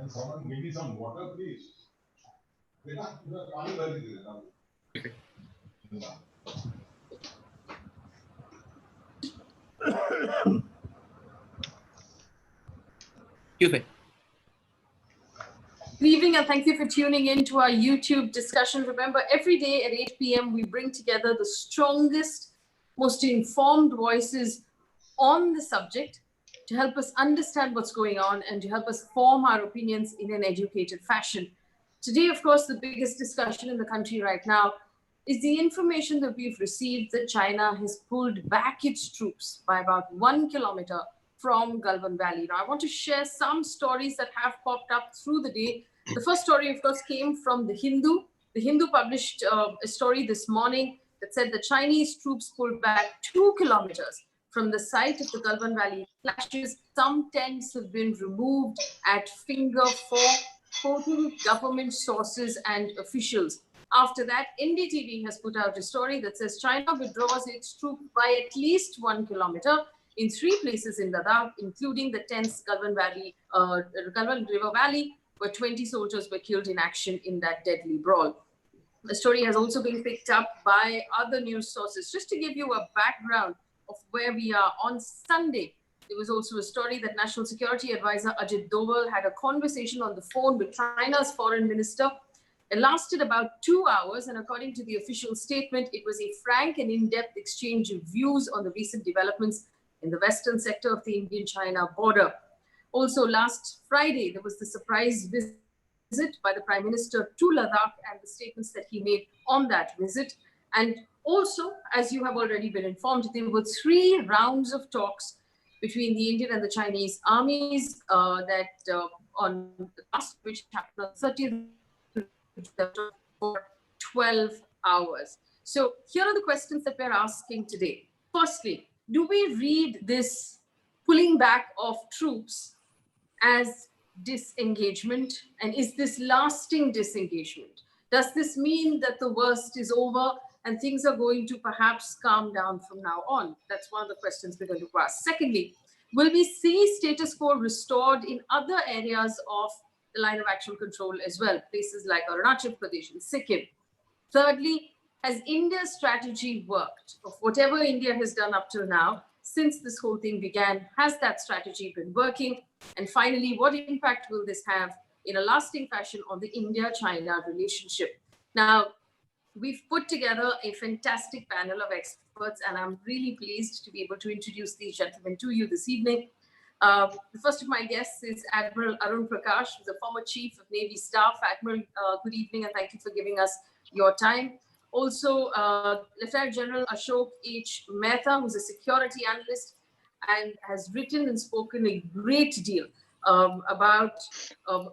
Can someone give me some water, please? Good evening and thank you for tuning in to our YouTube discussion. Remember, every day at 8 p.m. we bring together the strongest, most informed voices on the subject to help us understand what's going on and to help us form our opinions in an educated fashion. Today, of course, the biggest discussion in the country right now is the information that we've received that China has pulled back its troops by about 1 kilometer from Galwan Valley. Now, I want to share some stories that have popped up through the day. The first story, of course, came from The Hindu. The Hindu published a story this morning that said the Chinese troops pulled back 2 kilometers from the site of the Galwan Valley clashes. Some tents have been removed at Finger 4, quoting government sources and officials. After that, NDTV has put out a story that says China withdraws its troops by at least 1 kilometer in 3 places in Ladakh, including the tense Galwan River Valley, where 20 soldiers were killed in action in that deadly brawl. The story has also been picked up by other news sources. Just to give you a background of where we are, on Sunday, there was also a story that National Security Advisor Ajit Doval had a conversation on the phone with China's foreign minister. It lasted about 2 hours, and according to the official statement, it was a frank and in-depth exchange of views on the recent developments in the western sector of the Indian-China border. Also, last Friday, there was the surprise visit by the Prime Minister to Ladakh and the statements that he made on that visit. And also, as you have already been informed, there were 3 rounds of talks between the Indian and the Chinese armies on last, which happened on 30th for 12 hours. So here are the questions that we're asking today. Firstly, do we read this pulling back of troops as disengagement? And is this lasting disengagement? Does this mean that the worst is over and things are going to perhaps calm down from now on? That's one of the questions we're going to ask. Secondly, will we see status quo restored in other areas of the line of actual control as well, places like Arunachal Pradesh and Sikkim? Thirdly, has India's strategy worked? Of whatever India has done up till now, since this whole thing began, has that strategy been working? And finally, what impact will this have in a lasting fashion on the India-China relationship? Now, we've put together a fantastic panel of experts, and I'm really pleased to be able to introduce these gentlemen to you this evening. The first of my guests is Admiral Arun Prakash, who's a former Chief of Navy Staff. Admiral, good evening, and thank you for giving us your time. Also, Lieutenant General Ashok H. Mehta, who's a security analyst and has written and spoken a great deal about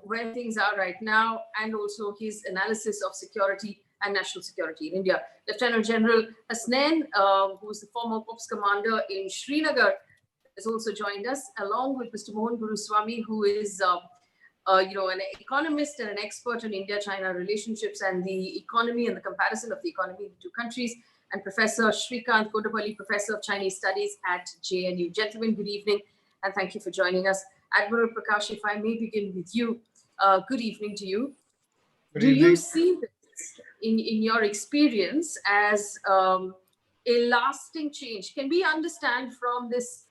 where things are right now, and also his analysis of security and national security in India. Lieutenant General Hasnain, who is the former Corps Commander in Srinagar, has also joined us, along with Mr. Mohan Guruswamy, who is an economist and an expert on India-China relationships and the economy and the comparison of the economy in the 2 countries, and Professor Shrikanth, Kondapalli, Professor of Chinese Studies at JNU. Gentlemen, good evening, and thank you for joining us. Admiral Prakash, if I may begin with you, good evening to you. Do you see this in your experience as a lasting change? Can we understand from this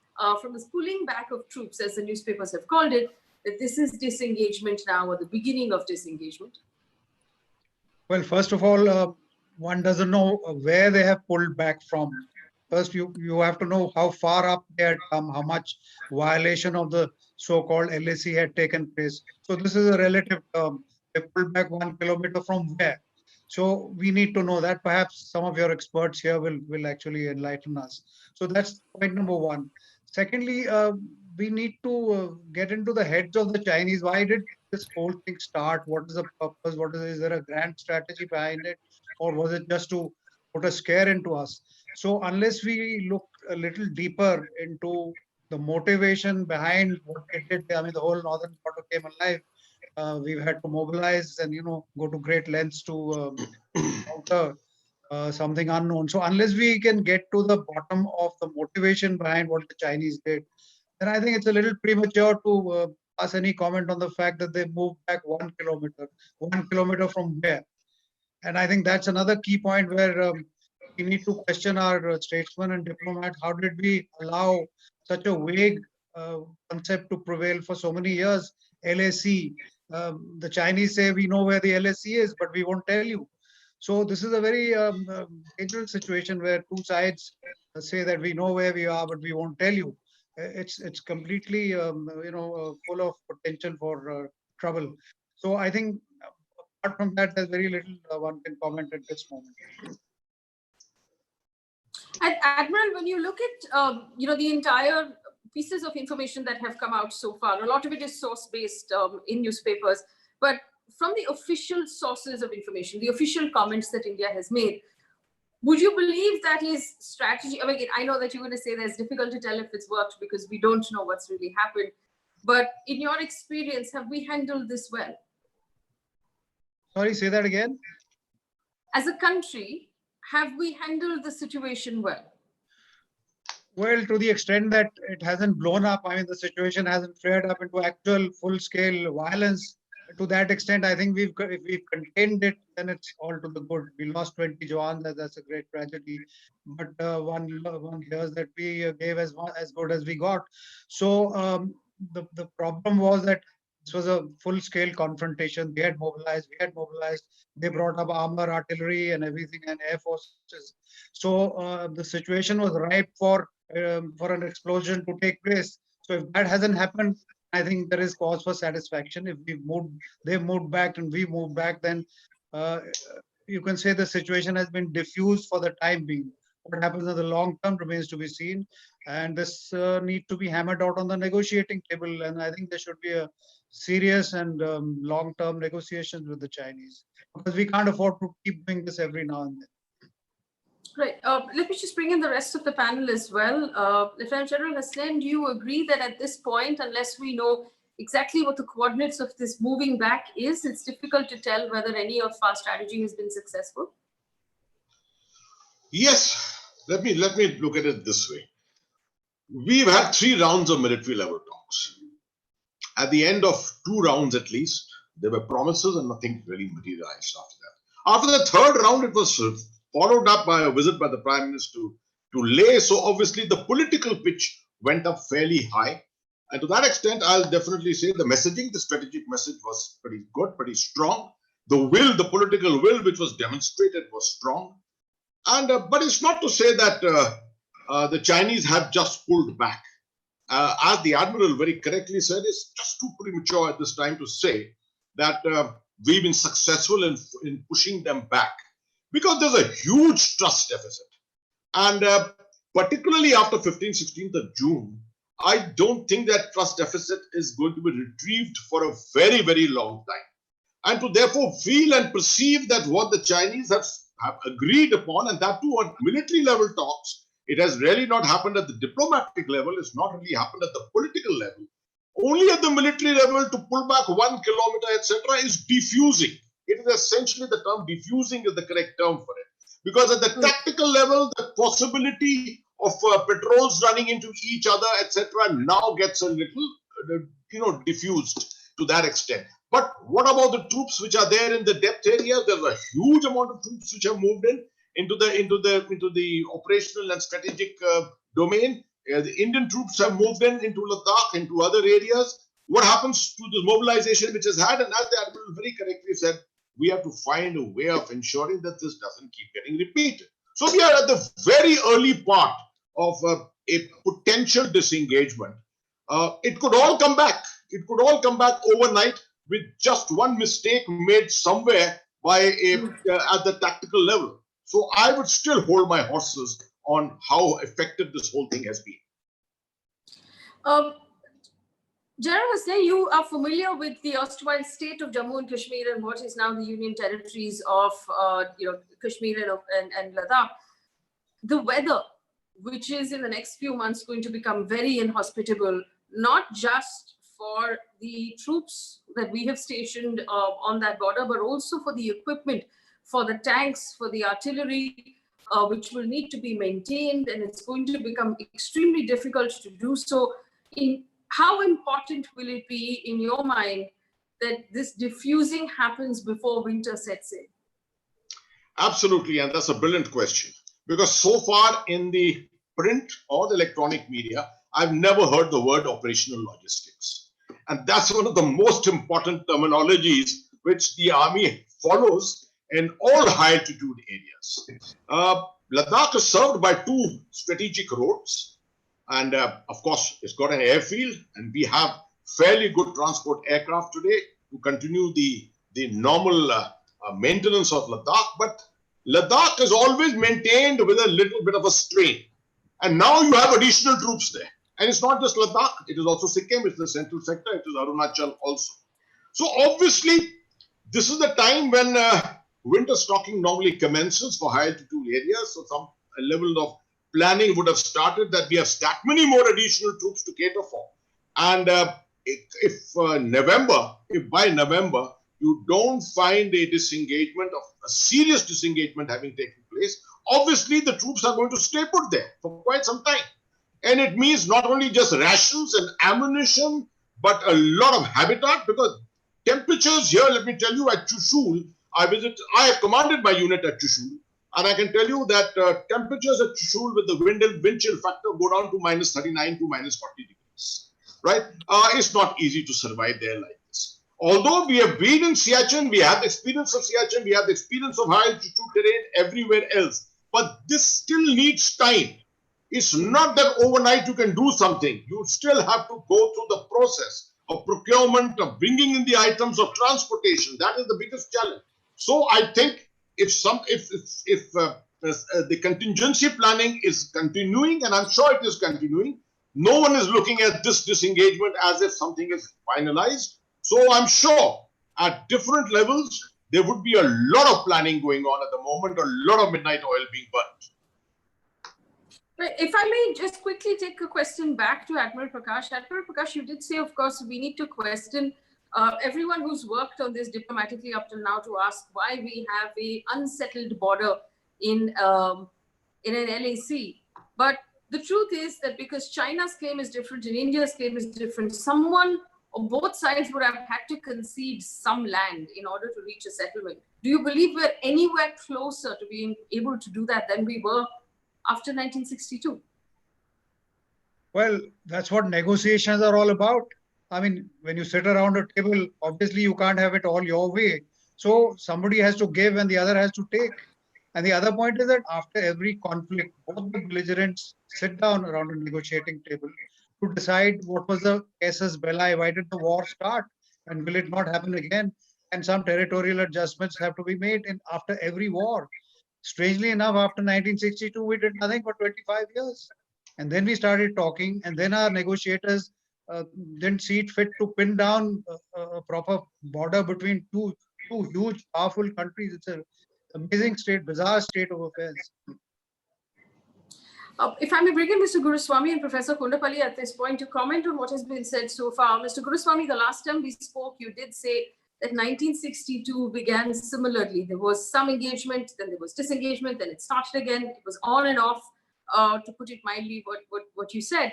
pulling back of troops, as the newspapers have called it, that this is disengagement now, or the beginning of disengagement? Well, first of all, one doesn't know where they have pulled back from. First, you have to know how far up they had come, how much violation of the so-called LAC had taken place. So this is a relative term. They pulled back 1 kilometer from where? So we need to know that. Perhaps some of your experts here will actually enlighten us. So that's point number 1. Secondly, we need to get into the heads of the Chinese. Why did this whole thing start? What is the purpose? Is there a grand strategy behind it? Or was it just to put a scare into us? So unless we look a little deeper into the motivation behind what they did, I mean, the whole northern border came alive. We've had to mobilize and, go to great lengths to counter something unknown. So unless we can get to the bottom of the motivation behind what the Chinese did, then I think it's a little premature to pass any comment on the fact that they moved back 1 kilometer. 1 kilometer from where? And I think that's another key point where we need to question our statesmen and diplomats. How did we allow such a vague concept to prevail for so many years? LAC. The Chinese say we know where the LAC is, but we won't tell you. So this is a very dangerous situation where two sides say that we know where we are, but we won't tell you. It's completely full of potential for trouble. So I think apart from that, there's very little one can comment at this moment. And Admiral, when you look at the entire pieces of information that have come out so far, a lot of it is source-based in newspapers, but from the official sources of information, the official comments that India has made, would you believe that is strategy? I mean, I know that you're going to say that it's difficult to tell if it's worked because we don't know what's really happened. But in your experience, have we handled this well? Sorry, say that again. As a country, have we handled the situation well? Well, to the extent that it hasn't blown up, I mean, the situation hasn't flared up into actual full-scale violence. To that extent, I think if we've contained it, then it's all to the good. We lost 20 Jawans, that's a great tragedy. But one hears that we gave as good as we got. So the problem was that this was a full-scale confrontation. We had mobilized. They brought up armor, artillery, and everything, and air forces. So the situation was ripe for an explosion to take place. So if that hasn't happened, I think there is cause for satisfaction. If they moved back and we moved back, then you can say the situation has been diffused for the time being. What happens in the long term remains to be seen. And this needs to be hammered out on the negotiating table. And I think there should be a serious and long-term negotiations with the Chinese, because we can't afford to keep doing this every now and then. Right. Let me just bring in the rest of the panel as well. Lieutenant General Hasnain, do you agree that at this point, unless we know exactly what the coordinates of this moving back is, it's difficult to tell whether any of our strategy has been successful? Yes. Let me look at it this way. We've had 3 rounds of military level talks. At the end of 2 rounds at least, there were promises and nothing really materialized after that. After the 3rd round, it was followed up by a visit by the Prime Minister to Leh. So obviously the political pitch went up fairly high. And to that extent, I'll definitely say the messaging, the strategic message was pretty good, pretty strong. The will, the political will which was demonstrated was strong. And but it's not to say that the Chinese have just pulled back. As the Admiral very correctly said, it's just too premature at this time to say that we've been successful in pushing them back, because there's a huge trust deficit. And particularly after 15th, 16th of June, I don't think that trust deficit is going to be retrieved for a very, very long time. And to therefore feel and perceive that what the Chinese have agreed upon, and that too on military level talks, it has really not happened at the diplomatic level, it's not really happened at the political level. Only at the military level to pull back 1 kilometer, etc., is diffusing. It is essentially the term diffusing is the correct term for it. Because at the tactical level, the possibility of patrols running into each other, etc., now gets a little, diffused to that extent. But what about the troops which are there in the depth areas? There's a huge amount of troops which have moved into the operational and strategic domain. The Indian troops have moved into Ladakh, into other areas. What happens to the mobilization which has had? And as the Admiral very correctly said, we have to find a way of ensuring that this doesn't keep getting repeated. So we are at the very early part of a potential disengagement. It could all come back. It could all come back overnight with just one mistake made somewhere by at the tactical level. So I would still hold my horses on how effective this whole thing has been. General Hasnain, you are familiar with the erstwhile state of Jammu and Kashmir and what is now the Union territories of Kashmir and Ladakh. The weather, which is in the next few months going to become very inhospitable, not just for the troops that we have stationed on that border, but also for the equipment, for the tanks, for the artillery, which will need to be maintained, and it's going to become extremely difficult to do so. how important will it be in your mind that this diffusing happens before winter sets in? Absolutely, and that's a brilliant question. Because so far in the print or the electronic media, I've never heard the word operational logistics. And that's one of the most important terminologies which the army follows in all high altitude areas. Ladakh is served by two strategic roads. And of course, it's got an airfield, and we have fairly good transport aircraft today to continue the normal maintenance of Ladakh. But Ladakh is always maintained with a little bit of a strain. And now you have additional troops there. And it's not just Ladakh, it is also Sikkim, it's the central sector, it is Arunachal also. So obviously, this is the time when winter stocking normally commences for high altitude areas. So some level of planning would have started, that we have stacked many more additional troops to cater for. And if by November, you don't find a disengagement, of a serious disengagement having taken place, obviously the troops are going to stay put there for quite some time. And it means not only just rations and ammunition, but a lot of habitat, because temperatures here, let me tell you, at Chushul, I have commanded my unit at Chushul, and I can tell you that temperatures at Chushul with the wind chill factor go down to -39 to -40 degrees, right? It's not easy to survive there like this. Although we have been in Siachen, we have the experience of Siachen, we have the experience of high altitude terrain everywhere else, but this still needs time. It's not that overnight you can do something. You still have to go through the process of procurement, of bringing in the items, of transportation. That is the biggest challenge. So I think if the contingency planning is continuing, and I'm sure it is continuing, no one is looking at this disengagement as if something is finalized. So I'm sure at different levels, there would be a lot of planning going on at the moment, a lot of midnight oil being burnt. If I may just quickly take a question back to Admiral Prakash. Admiral Prakash, you did say, of course, we need to question everyone who's worked on this diplomatically up till now to ask why we have a unsettled border in an LAC. But the truth is that because China's claim is different and India's claim is different, someone on both sides would have had to concede some land in order to reach a settlement. Do you believe we're anywhere closer to being able to do that than we were after 1962? Well, that's what negotiations are all about. I mean, when you sit around a table, obviously you can't have it all your way. So somebody has to give and the other has to take. And the other point is that after every conflict, both the belligerents sit down around a negotiating table to decide what was the casus belli, why did the war start, and will it not happen again? And some territorial adjustments have to be made after every war. Strangely enough, after 1962, we did nothing for 25 years. And then we started talking, and then our negotiators didn't see it fit to pin down a proper border between two huge, powerful countries. It's an amazing state, bizarre state of affairs. If I may bring in Mr. Guruswamy and Professor Kondapalli at this point to comment on what has been said so far. Mr. Guruswamy, the last time we spoke, you did say that 1962 began similarly. There was some engagement, then there was disengagement, then it started again. It was on and off, to put it mildly, what you said.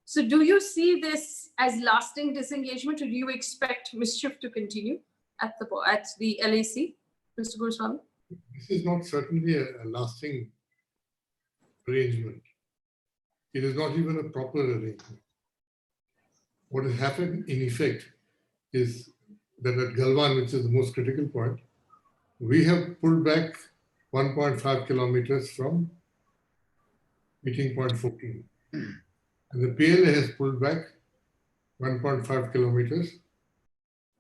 So do you see this as lasting disengagement, or do you expect mischief to continue at the LAC, Mr. Guruswamy? This is not certainly a lasting arrangement. It is not even a proper arrangement. What has happened in effect is that at Galwan, which is the most critical point, we have pulled back 1.5 kilometers from meeting point 14. And the PLA has pulled back 1.5 kilometers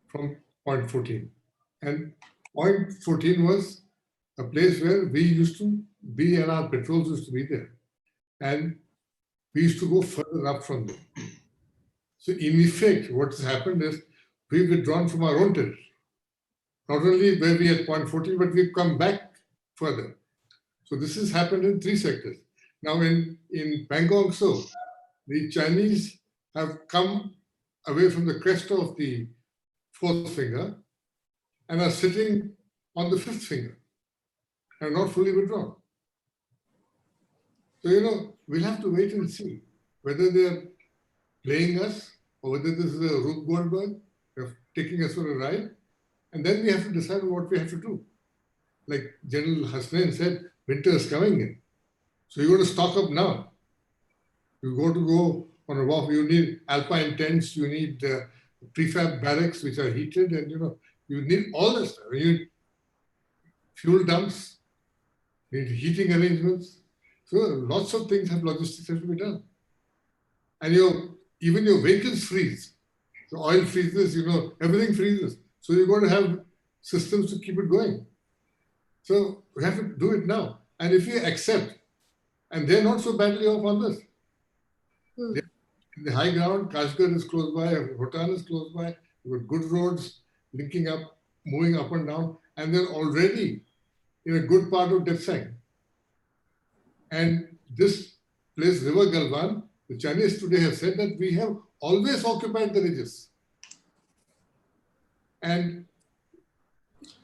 from point 14. And point 14 was a place where we used to be and our patrols used to be there. And we used to go further up from there. So in effect, what has happened is we've withdrawn from our own territory. Not only were we at point 14, but we've come back further. So this has happened in 3 sectors. Now in Pangong, so the Chinese have come away from the crest of the 4th finger and are sitting on the 5th finger and not fully withdrawn. So, we'll have to wait and see whether they're playing us or whether this is a Rube Goldberg taking us for a ride. And then we have to decide what we have to do. Like General Hasnain said, winter is coming in. So you're going to stock up now. You go on a walk, you need alpine tents, you need prefab barracks which are heated, and you need all this stuff. You need fuel dumps, you need heating arrangements. So lots of things have logistics have to be done. And even your vehicles freeze. The oil freezes, everything freezes. So you're going to have systems to keep it going. So we have to do it now. And if we accept, and they're not so badly off on this. In the high ground, Kashgar is close by, Bhutan is close by, you've got good roads linking up, moving up and down, and they're already in a good part of Depsang. And this place, River Galwan, the Chinese today have said that we have always occupied the ridges. And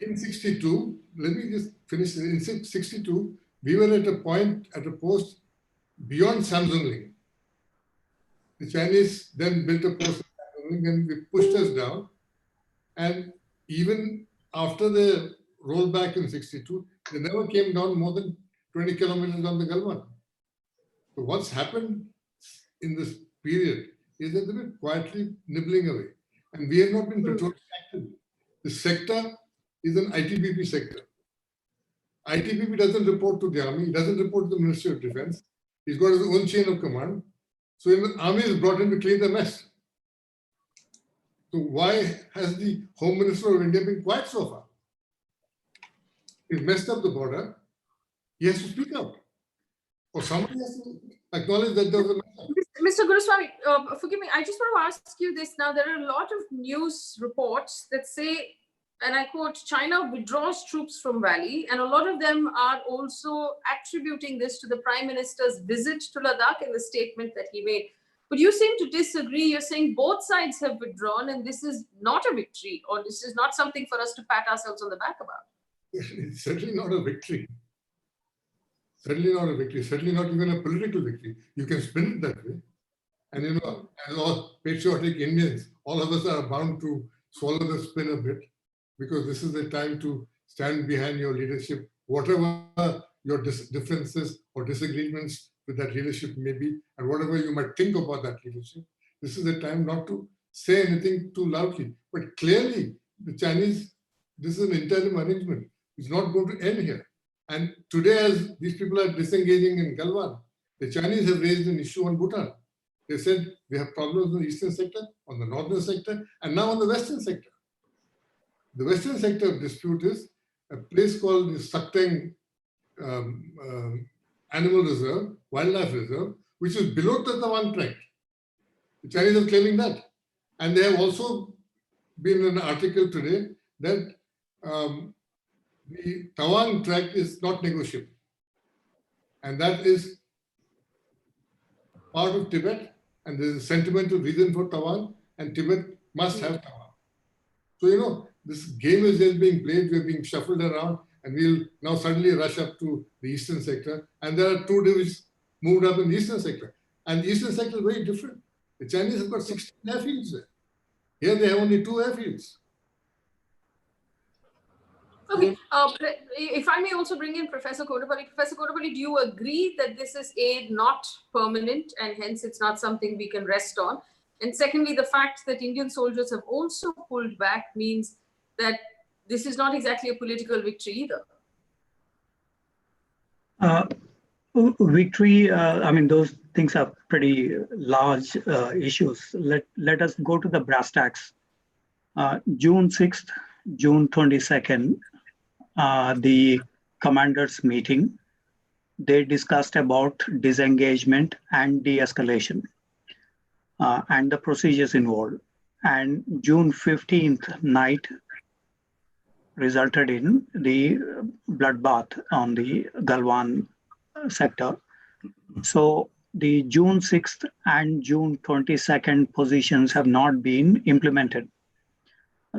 in 62, let me just finish. In 62, we were at a post beyond Samsungling. The Chinese then built a post at Samsungling and they pushed us down. And even after the rollback in 62, they never came down more than 20 kilometers on the Galwan. So what's happened in this period is that they've been quietly nibbling away. And we have not been patrolling actively. The sector is an ITBP sector. ITBP doesn't report to the army, it doesn't report to the Ministry of Defense. He's got his own chain of command. So the army is brought in to clean the mess. So why has the Home Minister of India been quiet so far? He's messed up the border. He has to speak out. Or somebody has to acknowledge that there was a mess up. Mr. Guruswamy, forgive me, I just want to ask you this now. There are a lot of news reports that say, and I quote, China withdraws troops from Valley, and a lot of them are also attributing this to the Prime Minister's visit to Ladakh and the statement that he made. But you seem to disagree. You're saying both sides have withdrawn, and this is not a victory, or this is not something for us to pat ourselves on the back about. It's certainly not a victory. Certainly not a victory. Certainly not even a political victory. You can spin it that way. And as all patriotic Indians, all of us are bound to swallow the spin a bit, because this is the time to stand behind your leadership, whatever your differences or disagreements with that leadership may be, and whatever you might think about that leadership. This is the time not to say anything too loudly. But clearly, the Chinese, this is an interim arrangement. It's not going to end here. And today, as these people are disengaging in Galwan, the Chinese have raised an issue on Bhutan. They said we have problems in the eastern sector, on the northern sector, and now on the western sector. The western sector of dispute is a place called the Sakteng Animal Reserve, Wildlife Reserve, which is below the Tawang Tract. The Chinese are claiming that. And they have also been in an article today that the Tawang Tract is not negotiable. And that is part of Tibet, and there is a sentimental reason for Tawang, and Tibet must have Tawang. So, this game is just being played, we're being shuffled around, and we'll now suddenly rush up to the eastern sector. And there are two divisions moved up in the eastern sector. And the eastern sector is very different. The Chinese have got 16 airfields there. Here they have only 2 airfields. Okay, if I may also bring in Professor Kondapalli. Professor Kondapalli, do you agree that this is aid not permanent, and hence it's not something we can rest on? And secondly, the fact that Indian soldiers have also pulled back means that this is not exactly a political victory either. Victory, those things are pretty large issues. Let us go to the brass tacks. June 6th, June 22nd, the commanders meeting, they discussed about disengagement and de-escalation and the procedures involved. And June 15th night resulted in the bloodbath on the Galwan sector. So the June 6th and June 22nd positions have not been implemented.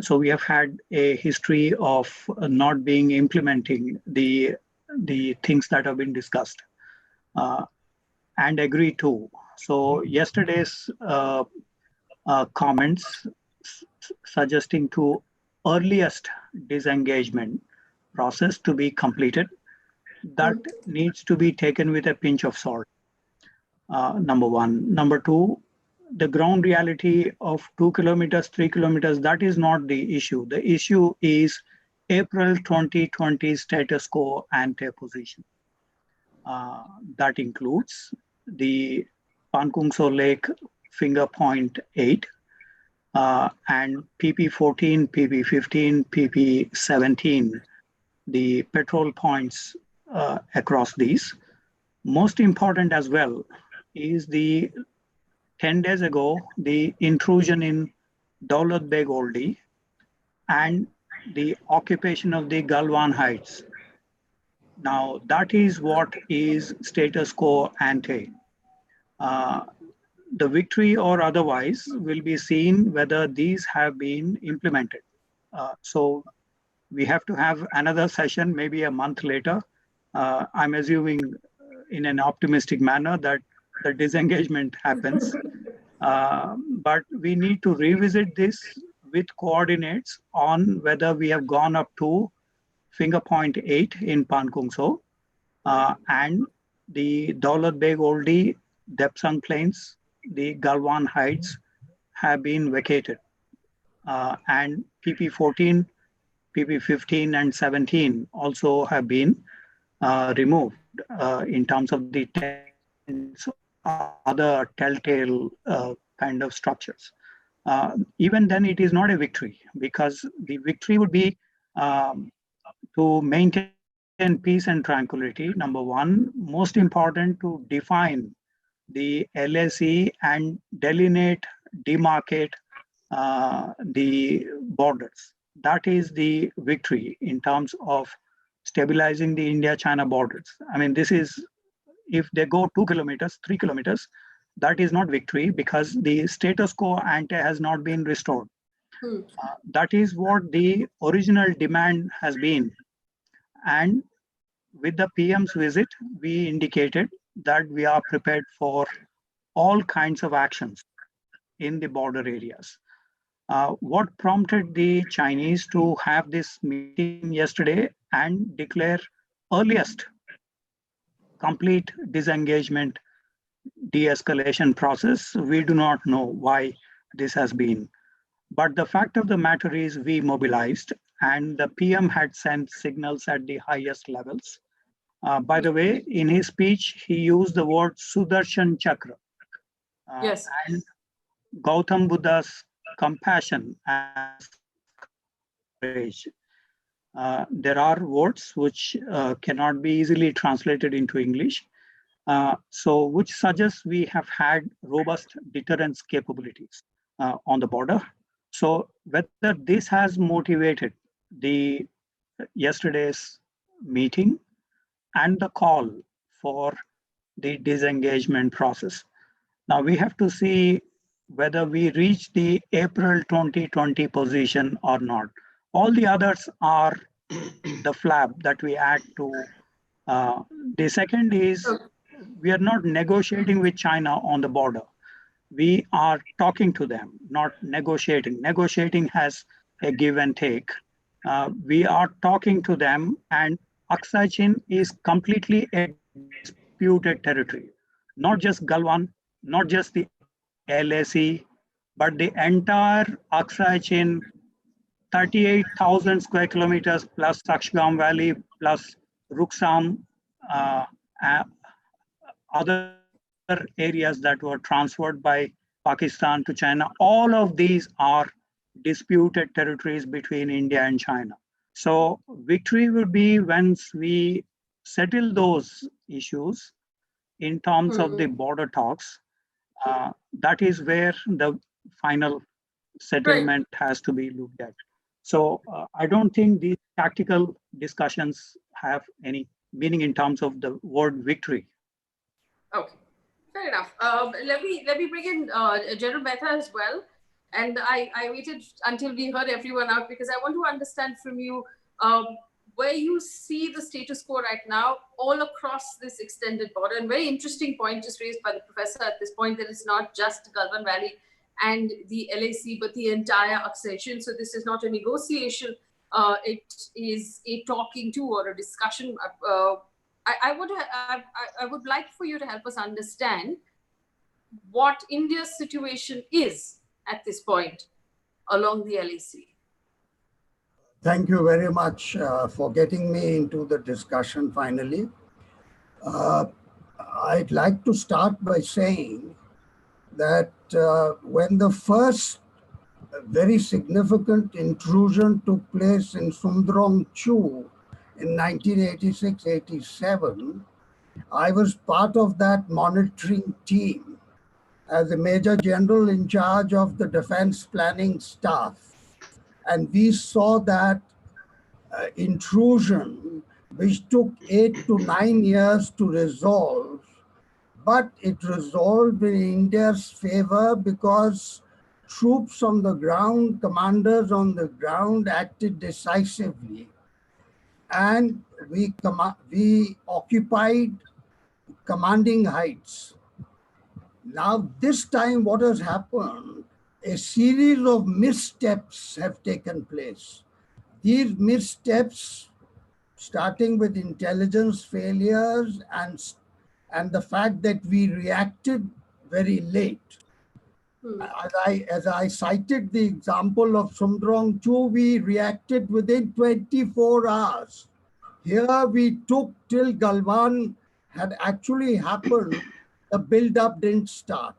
So we have had a history of not being implementing the things that have been discussed and agreed to. So yesterday's comments suggesting to earliest disengagement process to be completed. That needs to be taken with a pinch of salt. Number one. Number two, the ground reality of 2 kilometers, 3 kilometers, that is not the issue. The issue is April 2020 status quo ante position. That includes the Pankungso Lake finger point 8 and PP14, PP15, PP17, the petrol points across these. Most important as well is the 10 days ago, the intrusion in Daulat Beg Oldie and the occupation of the Galwan Heights. Now, that is what is status quo ante. The victory or otherwise will be seen whether these have been implemented. So we have to have another session, maybe a month later. I'm assuming in an optimistic manner that the disengagement happens. But we need to revisit this with coordinates on whether we have gone up to finger point 8 in Pankungso and the Daulat Beg Oldie, Depsang Plains, the Galwan Heights have been vacated. And PP14, PP15 and 17 also have been removed in terms of the other telltale kind of structures. Even then, it is not a victory because the victory would be to maintain peace and tranquility. Number one, most important to define the LAC and delineate, demarcate the borders. That is the victory in terms of stabilizing the India-China borders. I mean, this is, if they go 2 kilometers, 3 kilometers, that is not victory because the status quo ante has not been restored. That is what the original demand has been. And with the PM's visit, we indicated that we are prepared for all kinds of actions in the border areas. What prompted the Chinese to have this meeting yesterday and declare earliest complete disengagement de-escalation process? We do not know why this has been. But the fact of the matter is we mobilized and the PM had sent signals at the highest levels. By the way, in his speech, he used the word Sudarshan Chakra. Yes. And Gautam Buddha's compassion and courage. There are words which cannot be easily translated into English. So which suggests we have had robust deterrence capabilities on the border. So whether this has motivated the yesterday's meeting and the call for the disengagement process. Now we have to see whether we reach the April 2020 position or not. All the others are the flap that we add to. The second is we are not negotiating with China on the border. We are talking to them, not negotiating. Negotiating has a give and take. We are talking to them, and Aksai Chin is completely a disputed territory. Not just Galwan, not just the LAC, but the entire Aksai Chin, 38,000 square kilometers plus Sakshgam Valley plus Ruksam, other areas that were transferred by Pakistan to China. All of these are disputed territories between India and China. So victory will be once we settle those issues in terms of the border talks. That is where the final settlement has to be looked at. So I don't think these tactical discussions have any meaning in terms of the word victory. Okay, fair enough. Let me bring in General Mehta as well. And I waited until we heard everyone out because I want to understand from you where you see the status quo right now all across this extended border. And very interesting point just raised by the professor at this point that it's not just Galwan Valley. and the LAC, but the entire accession. So this is not a negotiation. It is a talking to or a discussion. I would like for you to help us understand what India's situation is at this point along the LAC. Thank you very much for getting me into the discussion finally. I'd like to start by saying that when the first very significant intrusion took place in Sumdrong Chu in 1986-87, I was part of that monitoring team as a Major General in charge of the Defense Planning Staff. And we saw that intrusion, which took 8 to 9 years to resolve, but it resolved in India's favor because troops on the ground, commanders on the ground acted decisively. And we occupied commanding heights. Now, this time what has happened, a series of missteps have taken place. These missteps, starting with intelligence failures and the fact that we reacted very late. As I cited the example of Sumdrong Chu, we reacted within 24 hours. Here we took till Galwan had actually happened, the build-up didn't start.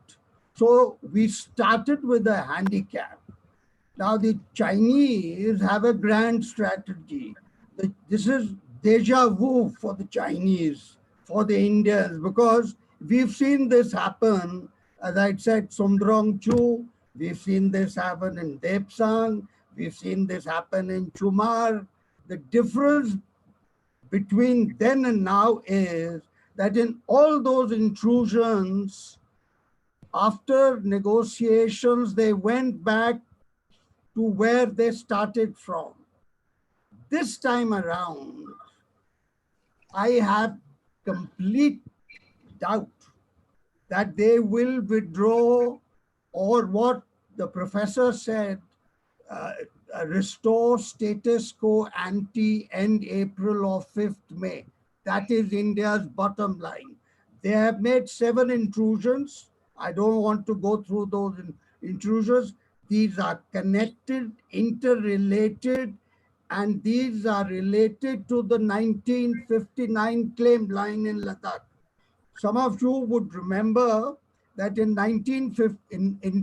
So we started with a handicap. Now the Chinese have a grand strategy. This is deja vu for the Chinese, for the Indians, because we've seen this happen. As I said, Sumdrong Chu, we've seen this happen in Depsang, we've seen this happen in Chumar. The difference between then and now is that in all those intrusions, after negotiations, they went back to where they started from. This time around, I have complete doubt that they will withdraw, or what the professor said, restore status quo ante end April or 5th May. That is India's bottom line. They have made 7 intrusions. I don't want to go through those intrusions. These are connected, interrelated, and these are related to the 1959 claim line in Ladakh. Some of you would remember that in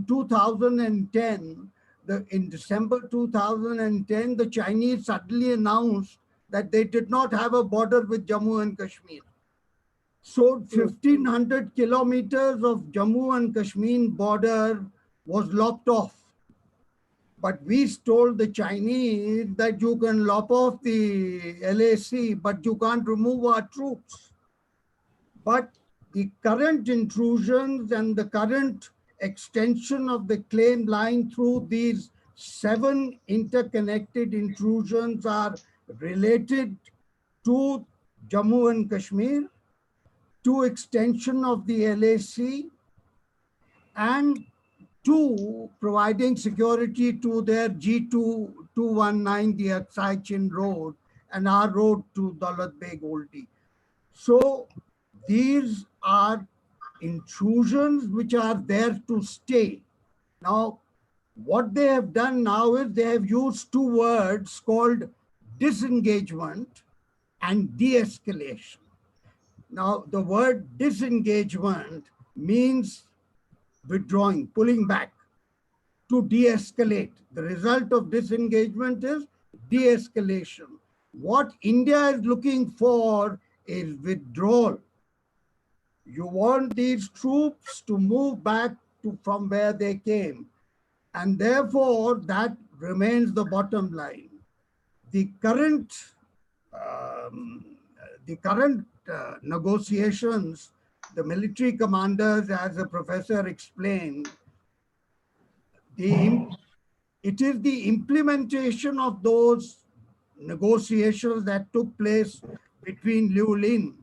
2010, in December 2010, the Chinese suddenly announced that they did not have a border with Jammu and Kashmir. So 1,500 kilometers of Jammu and Kashmir border was lopped off. But we told the Chinese that you can lop off the LAC, but you can't remove our troops. But the current intrusions and the current extension of the claim line through these 7 interconnected intrusions are related to Jammu and Kashmir, to extension of the LAC, and to providing security to their G219, the Aksai Chin Road, and our road to Daulat Beg Oldie. So these are intrusions which are there to stay. Now, what they have done now is they have used 2 words called disengagement and de-escalation. Now, the word disengagement means withdrawing, pulling back, to de-escalate. The result of disengagement is de-escalation. What India is looking for is withdrawal. You want these troops to move back from where they came. And therefore, that remains the bottom line. The current negotiations, the military commanders, as the professor explained, it is the implementation of those negotiations that took place between Liu Lin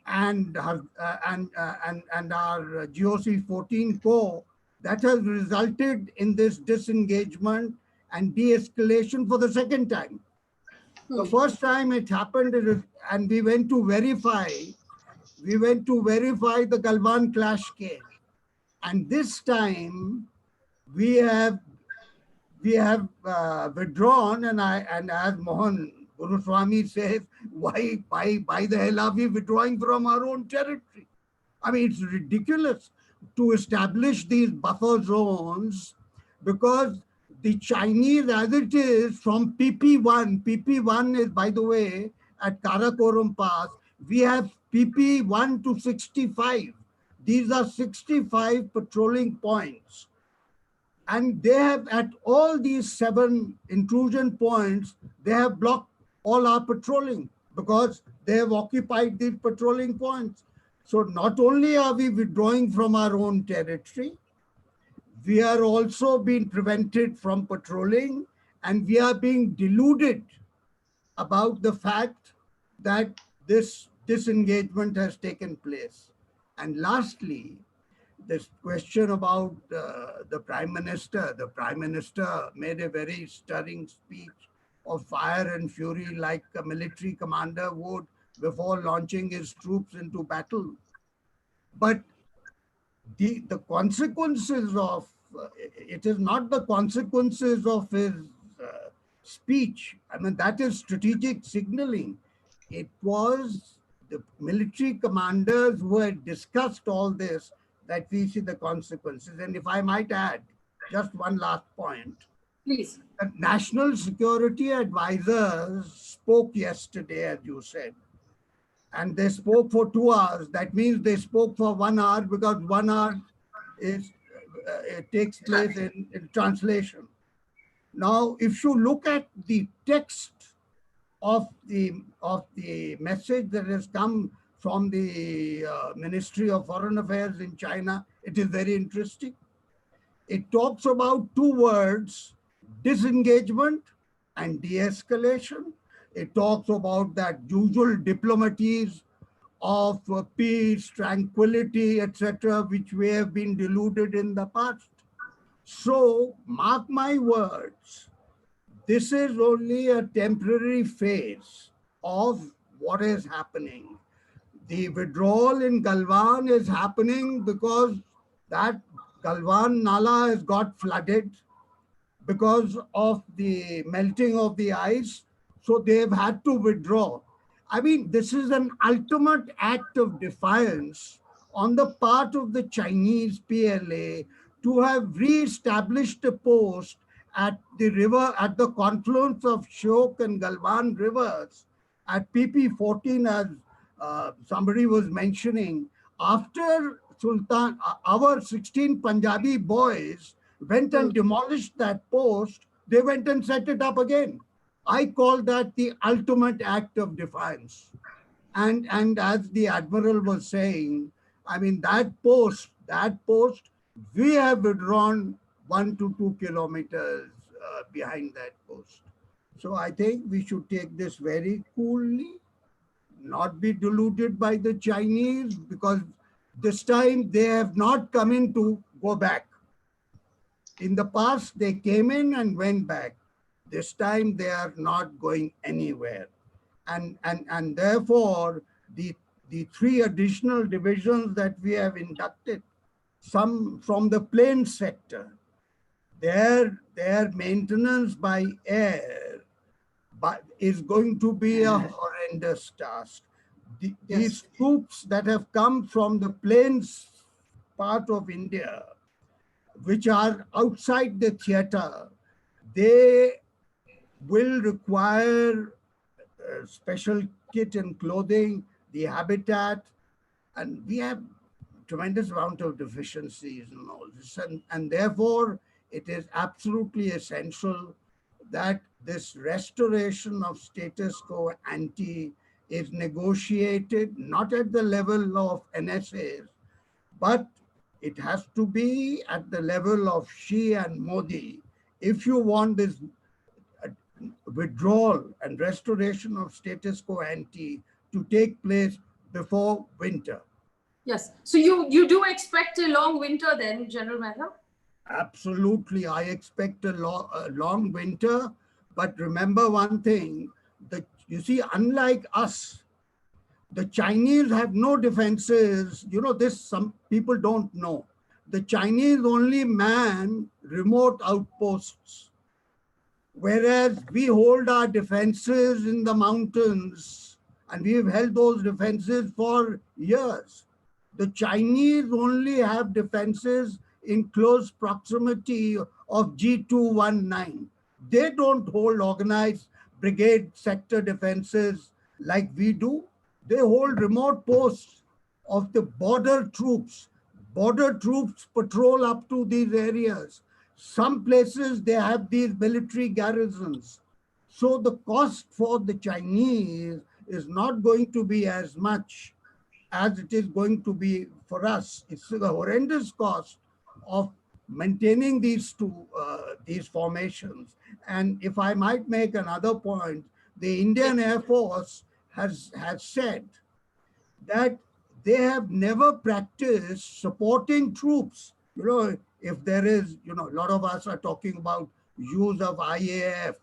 and our GOC 14 Corps that has resulted in this disengagement and de-escalation for the second time. The first time it happened, and we went to verify the Galwan clash case. And this time we have withdrawn, and as Mohan Guruswamy says, why the hell are we withdrawing from our own territory? I mean, it's ridiculous to establish these buffer zones, because the Chinese, as it is from PP1 is, by the way, at Karakoram Pass, we have PP1 to 65. These are 65 patrolling points. And they have, at all these 7 intrusion points, they have blocked all our patrolling because they have occupied these patrolling points. So not only are we withdrawing from our own territory, we are also being prevented from patrolling, and we are being deluded about the fact that this disengagement has taken place. And lastly, this question about the Prime Minister. The Prime Minister made a very stirring speech of fire and fury like a military commander would before launching his troops into battle. But the consequences of, it is not the consequences of his speech. I mean, that is strategic signaling. It was the military commanders who had discussed all this that we see the consequences. And if I might add, just one last point. Please. The national security advisors spoke yesterday, as you said, and they spoke for 2 hours. That means they spoke for 1 hour, because 1 hour is it takes place in translation. Now, if you look at the text of the message that has come from the Ministry of Foreign Affairs in China, it is very interesting. It talks about 2 words, disengagement and de-escalation. It talks about that usual diplomatics of peace, tranquility, etc., which we have been deluded in the past. So, mark my words, this is only a temporary phase of what is happening. The withdrawal in Galwan is happening because that Galwan Nala has got flooded because of the melting of the ice. So they've had to withdraw. I mean, this is an ultimate act of defiance on the part of the Chinese PLA to have re-established a post at the river, at the confluence of Ashok and Galwan rivers at PP14, as somebody was mentioning. After Sultan, our 16 Punjabi boys went and demolished that post, they went and set it up again. I call that the ultimate act of defiance. And as the Admiral was saying, I mean, that post, we have withdrawn 1 to 2 kilometers behind that post. So I think we should take this very coolly, not be deluded by the Chinese, because this time they have not come in to go back. In the past, they came in and went back. This time they are not going anywhere. And therefore, the 3 additional divisions that we have inducted, some from the plains sector, their maintenance by air is going to be a horrendous task. These troops that have come from the plains part of India, which are outside the theater, they will require special kit and clothing, the habitat, and we have tremendous amount of deficiencies in all this. And therefore, it is absolutely essential that this restoration of status quo ante is negotiated, not at the level of NSAs, but it has to be at the level of Xi and Modi. If you want this withdrawal and restoration of status quo ante to take place before winter. Yes. So you do expect a long winter then, General Mehta? Absolutely. I expect a long winter. But remember one thing, you see, unlike us, the Chinese have no defenses. You know, this some people don't know. The Chinese only man remote outposts, whereas we hold our defenses in the mountains, and we've held those defenses for years. The Chinese only have defenses in close proximity of G219. They don't hold organized brigade sector defenses like we do. They hold remote posts of the border troops. Border troops patrol up to these areas. Some places they have these military garrisons. So the cost for the Chinese is not going to be as much as it is going to be for us. It's a horrendous cost of maintaining these these formations. And if I might make another point, the Indian Air Force has said that they have never practiced supporting troops. You know, if there is, you know, a lot of us are talking about use of IAF.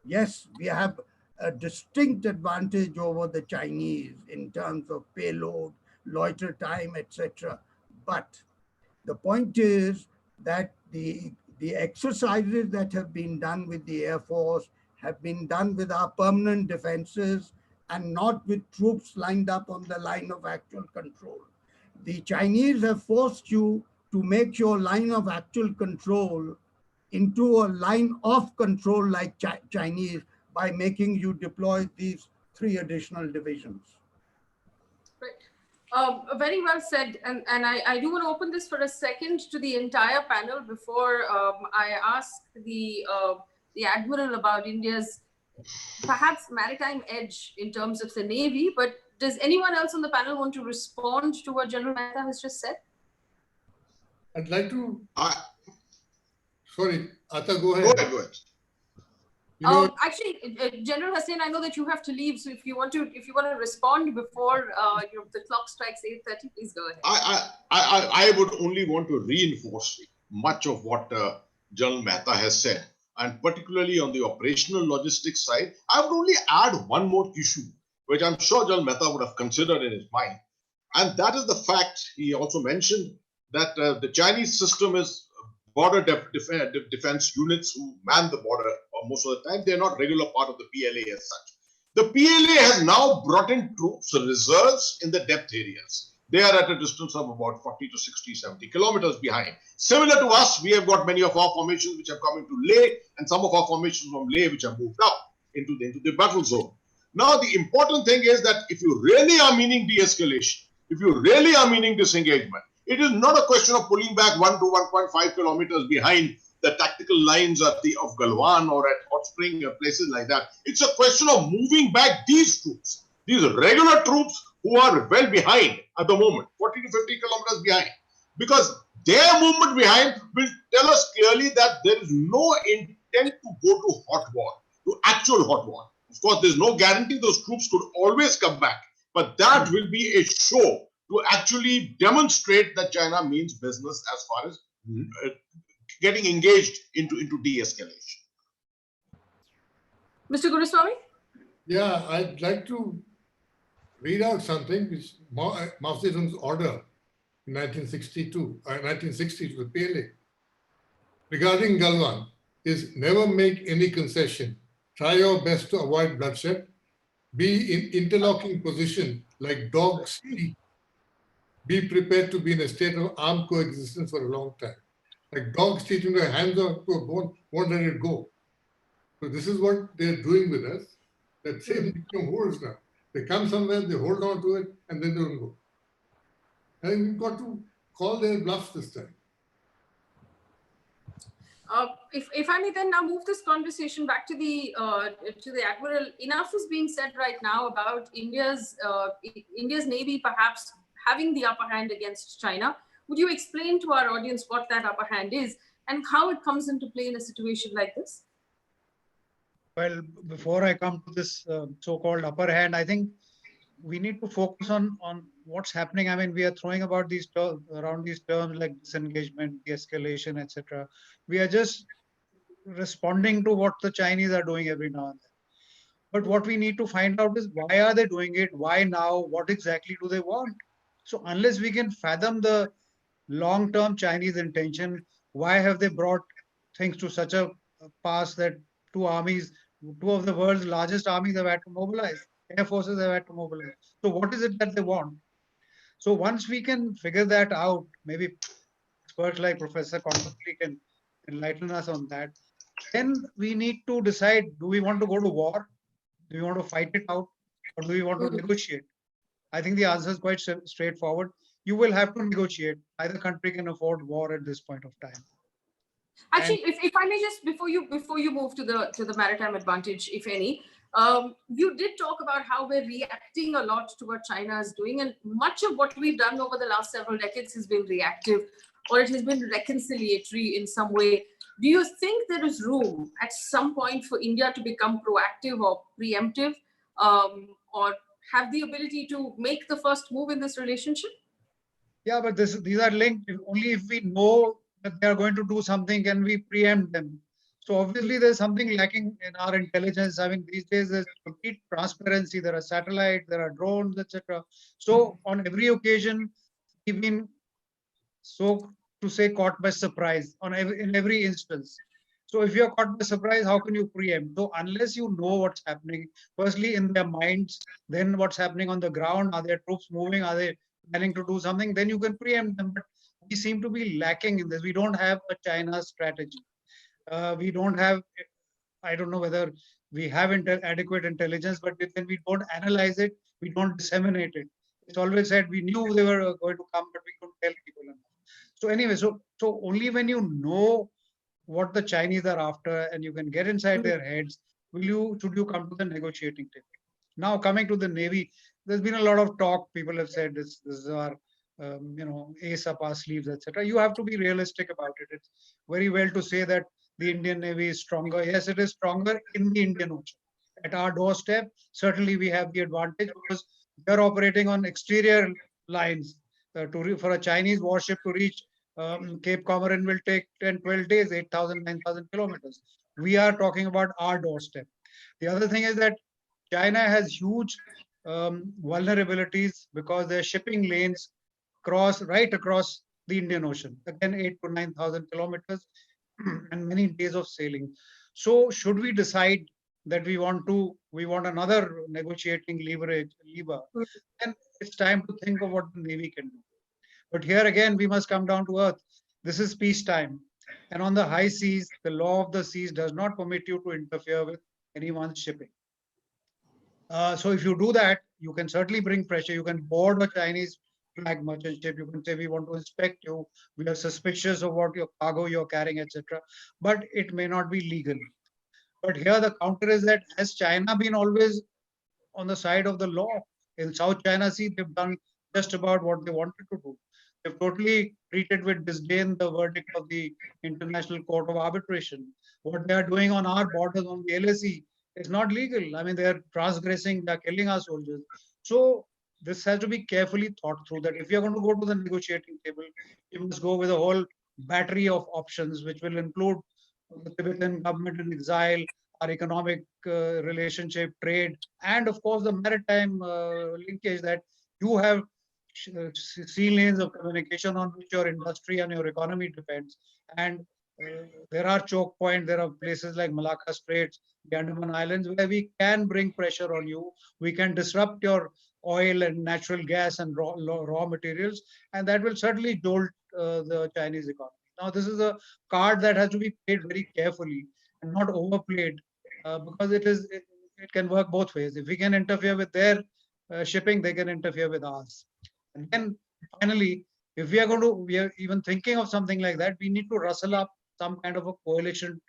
Yes, we have a distinct advantage over the Chinese in terms of payload, loiter time, etc. But the point is that the exercises that have been done with the Air Force have been done with our permanent defenses and not with troops lined up on the line of actual control. The Chinese have forced you to make your line of actual control into a line of control like Chinese by making you deploy these 3 additional divisions. Right. Very well said. And I do want to open this for a second to the entire panel before I ask the Admiral about India's perhaps maritime edge in terms of the Navy. But does anyone else on the panel want to respond to what General Mehta has just said? I'd like to. Sorry, Ata, go ahead. Go ahead. You know, Actually, General Hasnain, I know that you have to leave. So if you want to respond before the clock strikes 8:30, please go ahead. I would only want to reinforce much of what General Mehta has said, and particularly on the operational logistics side. I would only add one more issue, which I'm sure General Mehta would have considered in his mind, and that is the fact he also mentioned that the Chinese system is border defense units who man the border most of the time. They're not regular part of the PLA as such. The PLA has now brought in troops, reserves in the depth areas. They are at a distance of about 40 to 60, 70 kilometers behind. Similar to us, we have got many of our formations which have come into Leh, and some of our formations from Leh which have moved up into the battle zone. Now, the important thing is that if you really are meaning de-escalation, if you really are meaning disengagement, it is not a question of pulling back 1 to 1.5 kilometers behind the tactical lines of Galwan or at Hot Spring or places like that. It's a question of moving back these troops, these regular troops who are well behind at the moment, 40 to 50 kilometers behind, because their movement behind will tell us clearly that there is no intent to go to hot war, to actual hot war. Of course, there's no guarantee those troops could always come back, but that will be a show to actually demonstrate that China means business as far as getting engaged into de-escalation. Mr. Guruswamy? Yeah, I'd like to read out something which Mastertons Order in 1960 to the PLA regarding Galwan is never make any concession. Try your best to avoid bloodshed. Be in interlocking position like dogs eat. Be prepared to be in a state of armed coexistence for a long time. Like dogs teaching their hands on to a bone, won't let it go. So this is what they're doing with us. That same become hordes now. They come somewhere, they hold on to it, and then they don't go. And we've got to call their bluffs this time. If I may then now move this conversation back to the Admiral, enough is being said right now about India's Navy perhaps having the upper hand against China. Would you explain to our audience what that upper hand is and how it comes into play in a situation like this? Well, before I come to this so-called upper hand, I think we need to focus on what's happening. I mean, we are throwing about these around these terms like disengagement, de-escalation, etc. We are just responding to what the Chinese are doing every now and then. But what we need to find out is why are they doing it? Why now? What exactly do they want? So unless we can fathom the long-term Chinese intention, why have they brought things to such a pass that two armies, two of the world's largest armies have had to mobilize, air forces have had to mobilize. So what is it that they want? So once we can figure that out, maybe experts like Professor Kondapalli can enlighten us on that. Then we need to decide: do we want to go to war? Do we want to fight it out, or do we want to negotiate? I think the answer is quite straightforward. You will have to negotiate. Neither country can afford war at this point of time. Actually, if I may just before you move to the maritime advantage, if any, you did talk about how we're reacting a lot to what China is doing, and much of what we've done over the last several decades has been reactive, or it has been reconciliatory in some way. Do you think there is room at some point for India to become proactive or preemptive, or have the ability to make the first move in this relationship? Yeah, but these are linked. Only if we know that they are going to do something can we preempt them. So obviously there's something lacking in our intelligence. I mean, these days there's complete transparency. There are satellites, there are drones, etc. So on every occasion, we've been, so to say, caught by surprise in every instance. So if you're caught by surprise, how can you preempt? So unless you know what's happening, firstly in their minds, then what's happening on the ground, are their troops moving, are they planning to do something, then you can preempt them. But we seem to be lacking in this. We don't have a China strategy. We don't have, I don't know whether we have adequate intelligence, but then we don't analyze it, we don't disseminate it. It's always said we knew they were going to come, but we couldn't tell people enough. So anyway, so only when you know what the Chinese are after and you can get inside their heads, should you come to the negotiating table. Now coming to the Navy, there's been a lot of talk. People have said this is our ace up our sleeves, etc. You have to be realistic about it. It's very well to say that the Indian Navy is stronger. Yes, it is stronger in the Indian Ocean. At our doorstep, certainly we have the advantage because we are operating on exterior lines. For a Chinese warship to reach Cape Comorin will take 10, 12 days, 8,000, 9,000 kilometers. We are talking about our doorstep. The other thing is that China has huge vulnerabilities because their shipping lanes cross right across the Indian Ocean. Again, 8 to 9,000 kilometers and many days of sailing. So should we decide that we want another negotiating lever, then it's time to think of what the Navy can do. But here again, we must come down to earth. This is peacetime. And on the high seas, the law of the seas does not permit you to interfere with anyone's shipping. So if you do that, you can certainly bring pressure. You can board a Chinese flag merchant ship. You can say, we want to inspect you. We are suspicious of what your cargo you're carrying, etc. But it may not be legal. But here the counter is that has China been always on the side of the law? In South China Sea, they've done just about what they wanted to do. They've totally treated with disdain the verdict of the International Court of Arbitration. What they are doing on our borders on the LSE is not legal. I mean, they're transgressing, they're killing our soldiers. So this has to be carefully thought through, that if you're going to go to the negotiating table, you must go with a whole battery of options, which will include the Tibetan government in exile, our economic relationship, trade, and of course the maritime linkage, that you have sea lanes of communication on which your industry and your economy depends. And there are choke points, there are places like Malacca Straits, the Andaman Islands, where we can bring pressure on you. We can disrupt your oil and natural gas and raw materials, and that will certainly jolt the Chinese economy. Now, this is a card that has to be played very carefully and not overplayed, because it can work both ways. If we can interfere with their shipping, they can interfere with ours. And then finally, if we are even thinking of something like that, we need to rustle up some kind of a coalition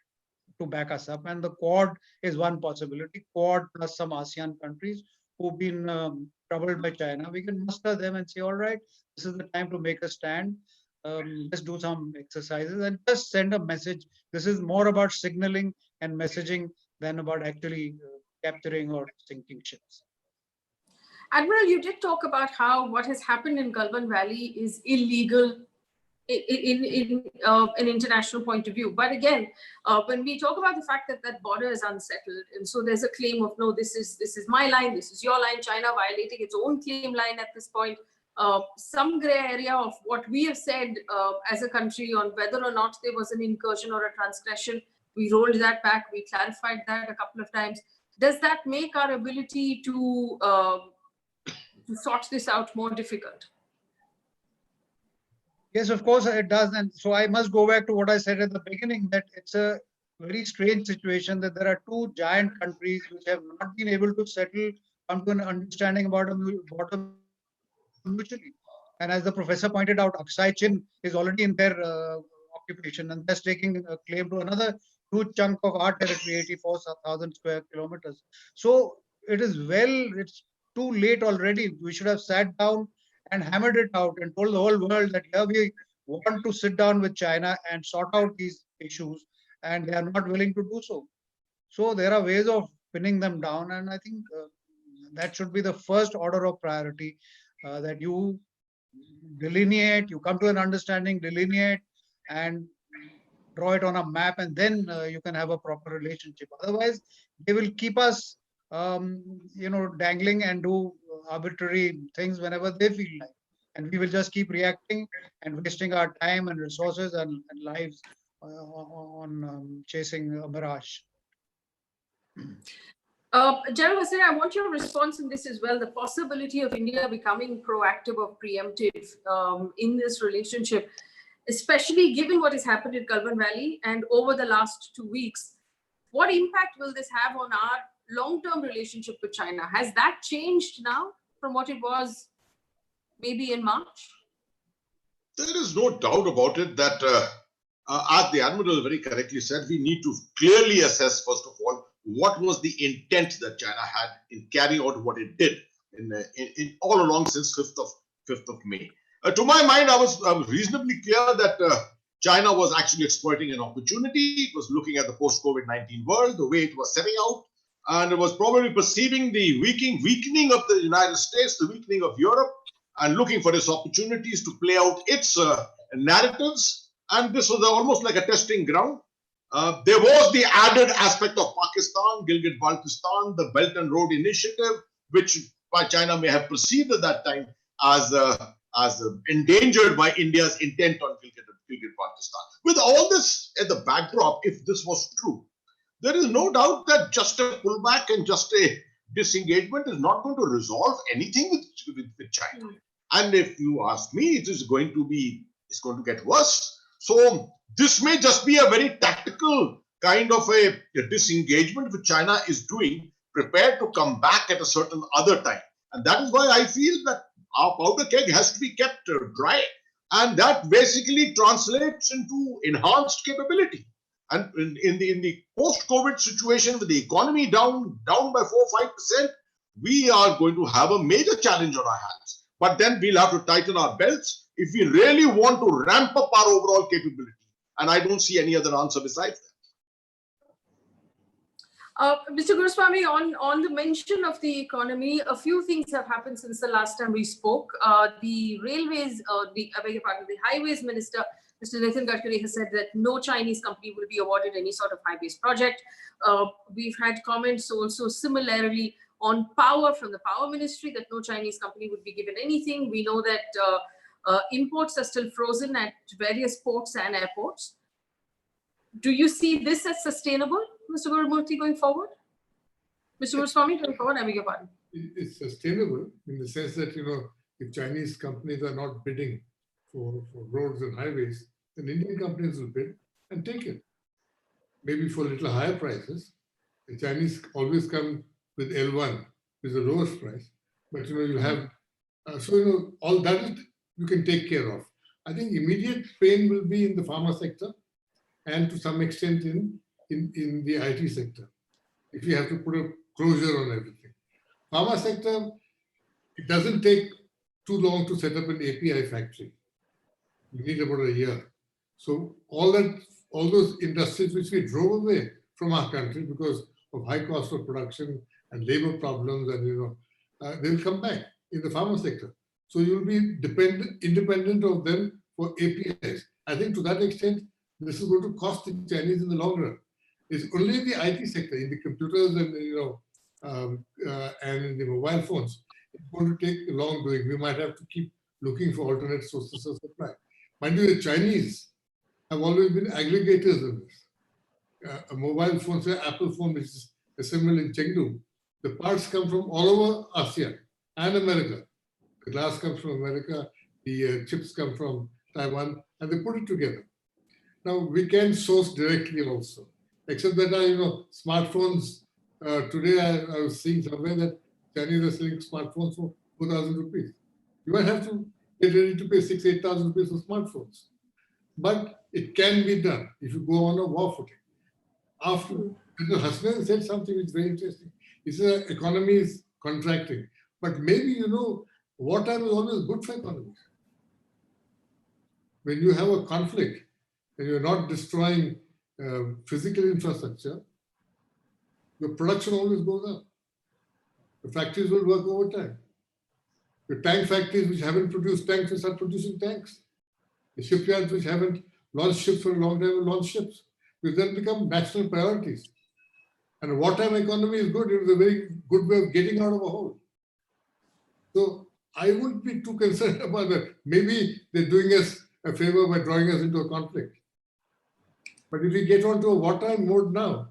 to back us up. And the Quad is one possibility. Quad plus some ASEAN countries who've been troubled by China. We can muster them and say, all right, this is the time to make a stand. Let's do some exercises and just send a message. This is more about signaling and messaging than about actually capturing or sinking ships. Admiral, you did talk about how what has happened in Galwan Valley is illegal in an international point of view. But again, when we talk about the fact that that border is unsettled, and so there's a claim of, no, this is my line, this is your line, China violating its own claim line at this point. Some gray area of what we have said as a country on whether or not there was an incursion or a transgression. We rolled that back, we clarified that a couple of times. Does that make our ability to sort this out more difficult? Yes, of course it does. And so I must go back to what I said at the beginning, that it's a very strange situation that there are two giant countries which have not been able to settle, come to an understanding about a border mutually. And as the professor pointed out, Aksai Chin is already in their occupation, and that's taking a claim to another huge chunk of our territory, 84,000 square kilometers. So it's too late already. We should have sat down and hammered it out and told the whole world that here we want to sit down with China and sort out these issues, and they are not willing to do so. So there are ways of pinning them down, and I think that should be the first order of priority, that you delineate, you come to an understanding, delineate, and draw it on a map, and then you can have a proper relationship. Otherwise, they will keep us dangling and do arbitrary things whenever they feel like. And we will just keep reacting and wasting our time and resources and lives on chasing a mirage. General Hasnain, I want your response on this as well. The possibility of India becoming proactive or preemptive in this relationship, especially given what has happened in Galwan Valley and over the last 2 weeks. What impact will this have on our long-term relationship with China? Has that changed now from what it was maybe in March? There is no doubt about it that, as the Admiral very correctly said, we need to clearly assess, first of all, what was the intent that China had in carrying out what it did in all along since 5th of May. To my mind, I was reasonably clear that China was actually exploiting an opportunity. It was looking at the post-COVID-19 world, the way it was setting out, and it was probably perceiving the weakening of the United States, the weakening of Europe, and looking for its opportunities to play out its narratives. And this was almost like a testing ground. There was the added aspect of Pakistan, Gilgit-Baltistan, the Belt and Road Initiative, which by China may have perceived at that time as endangered by India's intent on Gilgit-Baltistan. With all this at the backdrop, if this was true, there is no doubt that just a pullback and just a disengagement is not going to resolve anything with China. And if you ask me, it's going to get worse. So this may just be a very tactical kind of a disengagement which China is doing, prepared to come back at a certain other time. And that is why I feel that our powder keg has to be kept dry. And that basically translates into enhanced capability. And in the post-COVID situation, with the economy down by 4-5%, we are going to have a major challenge on our hands. But then we'll have to tighten our belts if we really want to ramp up our overall capability. And I don't see any other answer besides that. Mr. Guruswamy, on the mention of the economy, a few things have happened since the last time we spoke. The railways, the highways minister, Mr. Nitin Gadkari, has said that no Chinese company will be awarded any sort of highways project. We've had comments also similarly on power from the power ministry that no Chinese company would be given anything. We know that imports are still frozen at various ports and airports. Do you see this as sustainable, Mr. Gurumurthy, going forward? Mr. Guruswamy, going forward, I beg your pardon. It's sustainable in the sense that, if Chinese companies are not bidding for roads and highways, then Indian companies will bid and take it. Maybe for a little higher prices. The Chinese always come with L1, which is the lowest price. But, you have, all that you can take care of. I think immediate pain will be in the pharma sector and to some extent in the IT sector, if you have to put a closure on everything. Pharma sector, it doesn't take too long to set up an API factory. You need about a year. So all those industries which we drove away from our country because of high cost of production and labor problems and they'll come back in the pharma sector. So you'll be independent of them for APIs. I think to that extent, this is going to cost the Chinese in the long run. It's only in the IT sector, in the computers and and in the mobile phones. It's going to take long doing. We might have to keep looking for alternate sources of supply. Mind you, the Chinese have always been aggregators of this. A mobile phone, say Apple phone, which is assembled in Chengdu, the parts come from all over ASEAN and America. The glass comes from America, the chips come from Taiwan, and they put it together. Now, we can source directly also, except that, smartphones, today I was seeing somewhere that Chinese are selling smartphones for 4,000 rupees. You might have to get ready to pay 6,000, 8,000 rupees for smartphones. But it can be done if you go on a war footing. After, Hasnain said something which is very interesting. He said the economy is contracting. But maybe, wartime is always good for economies. When you have a conflict and you're not destroying physical infrastructure, your production always goes up. The factories will work overtime. The tank factories which haven't produced tanks will start producing tanks. The shipyards which haven't launched ships for a long time will launch ships. Because then become national priorities. And a wartime economy is good. It is a very good way of getting out of a hole. So I wouldn't be too concerned about that. Maybe they're doing us a favor by drawing us into a conflict. But if we get onto a wartime mode now,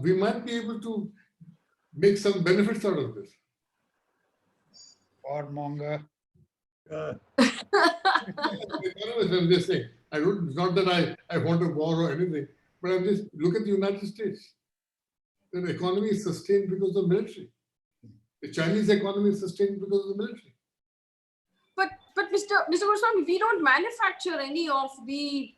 we might be able to make some benefits out of this. Warmonger. I'm just saying, it's not that I want a war or anything, but I'm just, look at the United States. The economy is sustained because of the military. The Chinese economy is sustained because of the military. But Mr. Guruswamy, we don't manufacture any of the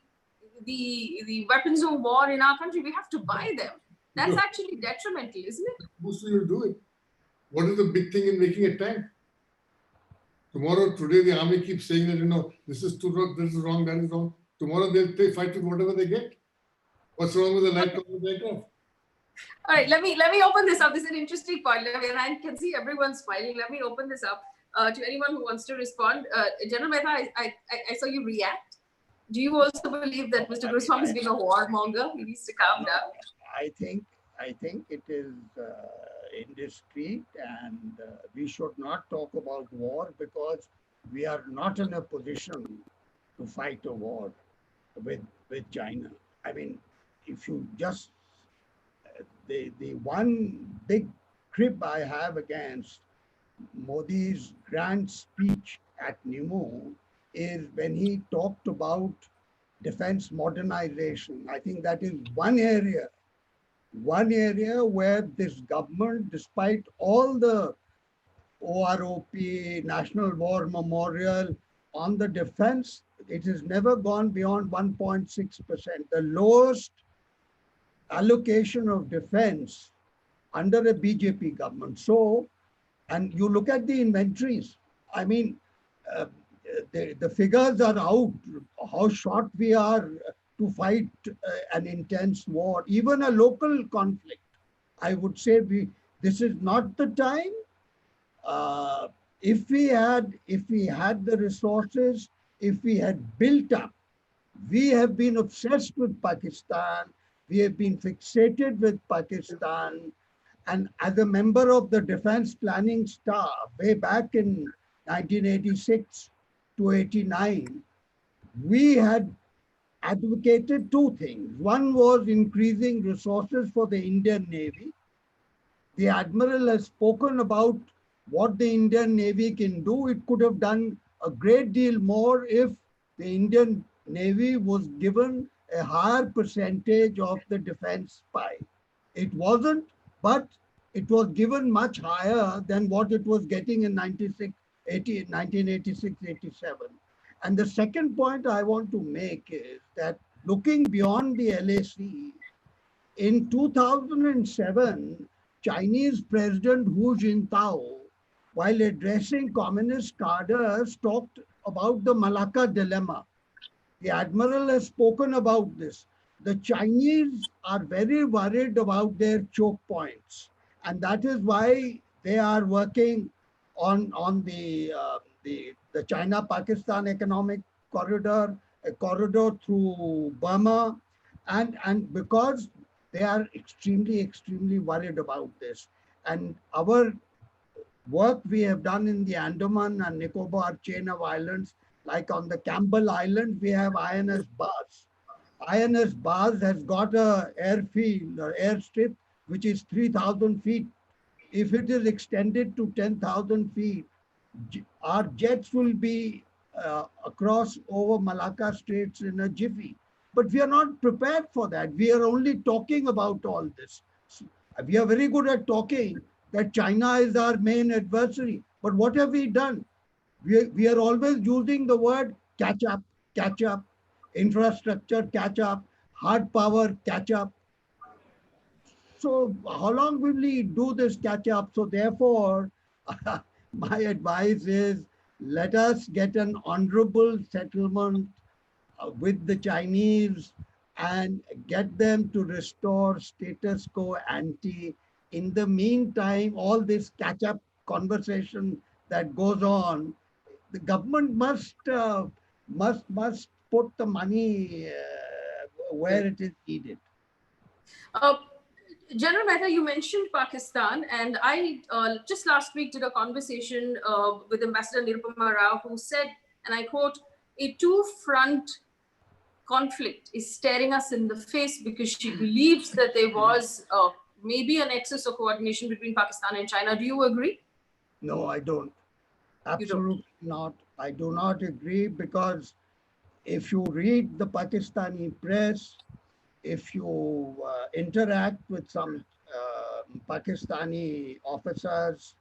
weapons of war in our country. We have to buy them. That's actually detrimental, isn't it? Mostly you'll do it. What is the big thing in making a tank? Today the army keeps saying that, this is too wrong, this is wrong, that is wrong. Tomorrow they'll fight with whatever they get. What's wrong with the light combat aircraft? All right, let me open this up. This is an interesting point. And I can see everyone smiling. Let me open this up to anyone who wants to respond. General Mehta, I saw you react. Do you also believe that Mr. Guruswamy is being a warmonger? He needs to calm down. I think it is indiscreet, and we should not talk about war because we are not in a position to fight a war with China. I mean, if you just the one big crib I have against Modi's grand speech at Nemo is when he talked about defense modernization. I think that is one area where this government, despite all the OROP, National War Memorial on the defense, it has never gone beyond 1.6%, the lowest allocation of defense under a BJP government. So, and you look at the inventories, I mean, the figures are out, how short we are to fight an intense war, even a local conflict. I would say this is not the time. If we had the resources, if we had built up, we have been obsessed with Pakistan. We have been fixated with Pakistan. And as a member of the defense planning staff, way back in 1986 to 89, we had advocated two things. One was increasing resources for the Indian Navy. The Admiral has spoken about what the Indian Navy can do. It could have done a great deal more if the Indian Navy was given a higher percentage of the defense pie. It wasn't, but it was given much higher than what it was getting in 1986, 87. And the second point I want to make is that looking beyond the LAC, in 2007, Chinese President Hu Jintao, while addressing communist cadres, talked about the Malacca dilemma. The Admiral has spoken about this. The Chinese are very worried about their choke points. And that is why they are working on the China-Pakistan economic corridor, a corridor through Burma, and because they are extremely worried about this. And our work we have done in the Andaman and Nicobar chain of islands, like on the Campbell Island, we have INS Bars. INS Bars has got a airfield or airstrip which is 3,000 feet. If it is extended to 10,000 feet, our jets will be across over Malacca Straits in a jiffy. But we are not prepared for that. We are only talking about all this. We are very good at talking that China is our main adversary. But what have we done? We are always using the word catch up, infrastructure catch up, hard power catch up. So how long will we do this catch up? So therefore, my advice is let us get an honorable settlement with the Chinese and get them to restore status quo ante. In the meantime, all this catch up conversation that goes on, the government must put the money where it is needed. General Mehta, you mentioned Pakistan, and I just last week did a conversation with Ambassador Nirupama Rao, who said, and I quote, a two-front conflict is staring us in the face because she believes that there was maybe an excess of coordination between Pakistan and China. Do you agree? No, I don't. Absolutely not. I do not agree, because if you read the Pakistani press, if you interact with some Pakistani officers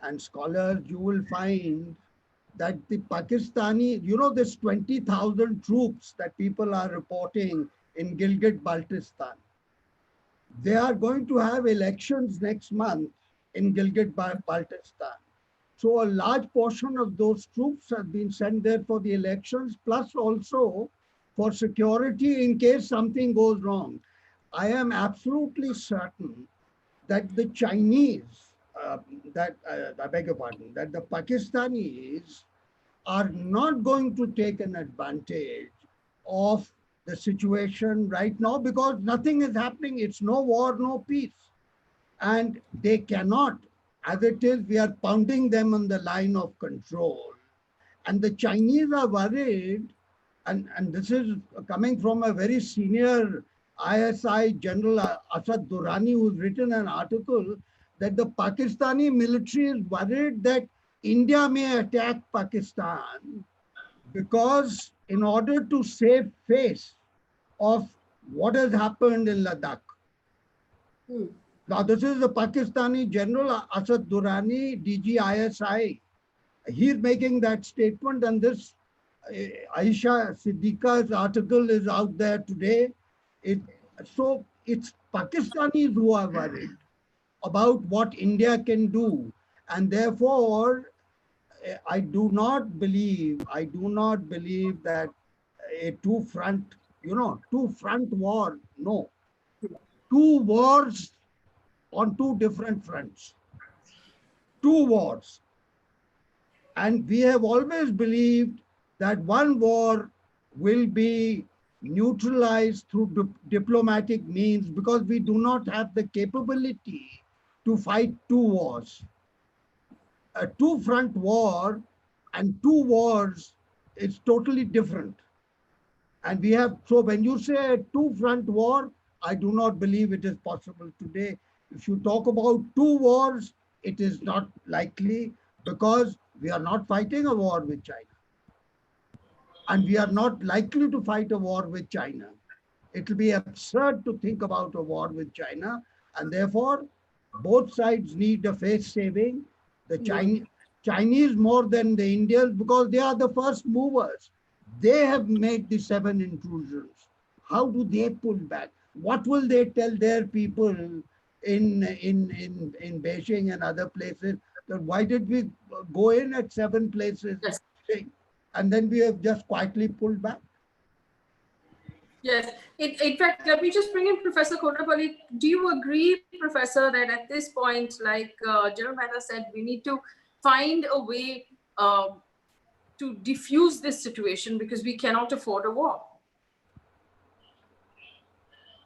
and scholars, you will find that the Pakistani, you know, this 20,000 troops that people are reporting in Gilgit-Baltistan, they are going to have elections next month in Gilgit-Baltistan. So a large portion of those troops have been sent there for the elections, plus also for security in case something goes wrong. I am absolutely certain that the Chinese, I beg your pardon, that the Pakistanis are not going to take an advantage of the situation right now, because nothing is happening. It's no war, no peace. And they cannot, as it is, we are pounding them on the line of control. And the Chinese are worried, and this is coming from a very senior ISI General Asad Durrani, who's written an article that the Pakistani military is worried that India may attack Pakistan, because in order to save face of what has happened in Ladakh. Now, this is the Pakistani General Asad Durrani, DG ISI. He's making that statement, and this Aisha Siddiqa's article is out there today. So it's Pakistanis who are worried about what India can do. And therefore, I do not believe that a two-front war, no. Two wars on two different fronts. Two wars. And we have always believed that one war will be neutralized through diplomatic means, because we do not have the capability to fight two wars. A two-front war and two wars is totally different. And we have, so when you say a two-front war, I do not believe it is possible today. If you talk about two wars, it is not likely, because we are not fighting a war with China. And we are not likely to fight a war with China. It will be absurd to think about a war with China. And therefore, both sides need a face saving. The Chinese more than the Indians, because they are the first movers. They have made the 7 intrusions. How do they pull back? What will they tell their people in Beijing and other places? That why did we go in at 7 places? Yes. And then we have just quietly pulled back? Yes. In fact, let me just bring in Professor Kondapalli. Do you agree, Professor, that at this point, like General Mehta said, we need to find a way to diffuse this situation because we cannot afford a war?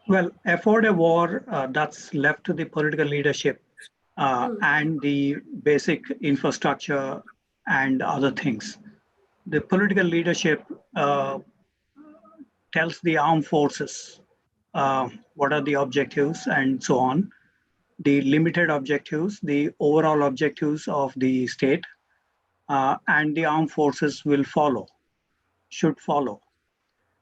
Well, afford a war, that's left to the political leadership and the basic infrastructure and other things. The political leadership tells the armed forces what are the objectives and so on, the limited objectives, the overall objectives of the state, and the armed forces will follow, should follow.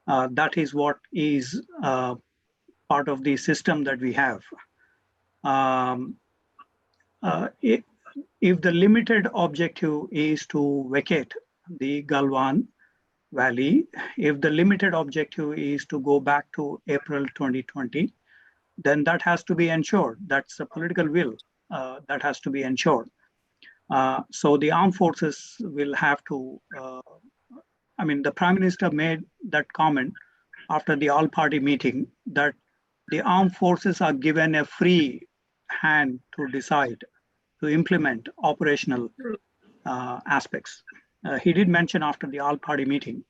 That is what is part of the system that we have. If the limited objective is to vacate the Galwan Valley, if the limited objective is to go back to April 2020, then that has to be ensured. That's a political will that has to be ensured. So the armed forces will have to, I mean, the Prime Minister made that comment after the all-party meeting that the armed forces are given a free hand to decide, to implement operational aspects. He did mention after the all-party meeting.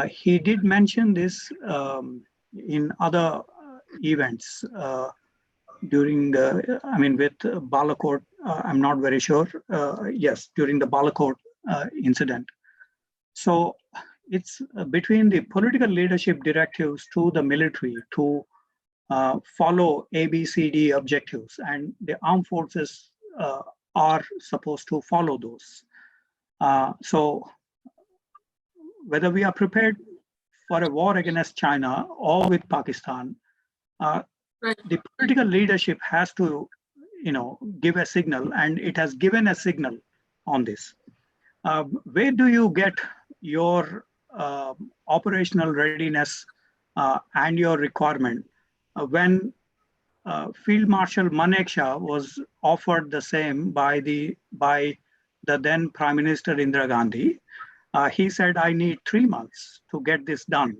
He did mention this in other events during the, I mean, with Balakot, I'm not very sure. Yes, during the Balakot incident. So it's between the political leadership directives to the military to follow ABCD objectives, and the armed forces are supposed to follow those. So whether we are prepared for a war against China or with Pakistan, the political leadership has to, give a signal, and it has given a signal on this. Where do you get your operational readiness and your requirement when Field Marshal Manekshaw was offered the same by the then Prime Minister Indira Gandhi? He said, I need 3 months to get this done.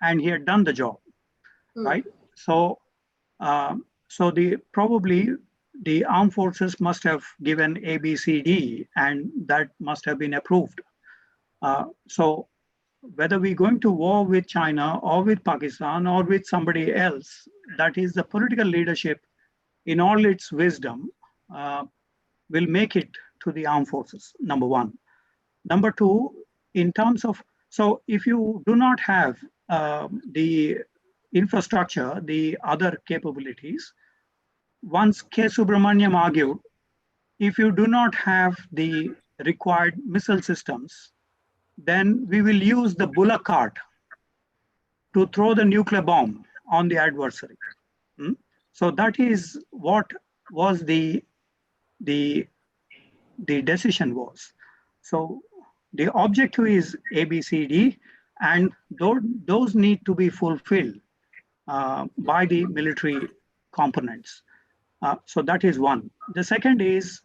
And he had done the job, right? So, probably the armed forces must have given ABCD, and that must have been approved. So whether we're going to war with China or with Pakistan or with somebody else, that is the political leadership in all its wisdom will make it to the armed forces, number one. Number two, in terms of, so if you do not have the infrastructure, the other capabilities, once K. Subramaniam argued, if you do not have the required missile systems, then we will use the bullock cart to throw the nuclear bomb on the adversary. So that is what was the decision was. So the objective is ABCD, and those need to be fulfilled by the military components. So that is one. The second is,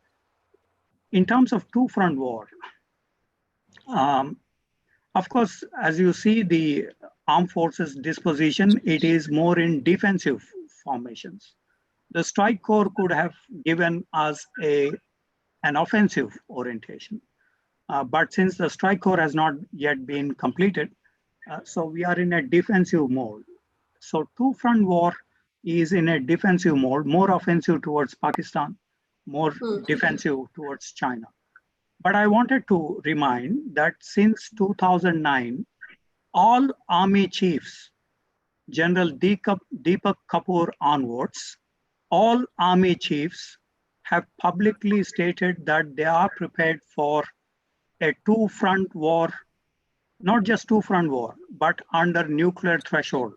in terms of two-front war, of course, as you see the armed forces disposition, it is more in defensive formations. The strike corps could have given us an offensive orientation. But since the strike corps has not yet been completed, so we are in a defensive mode. So two-front war is in a defensive mode, more offensive towards Pakistan, more defensive towards China. But I wanted to remind that since 2009, all army chiefs, General Deepak Kapoor onwards, all army chiefs have publicly stated that they are prepared for a two-front war, not just two-front war, but under nuclear threshold.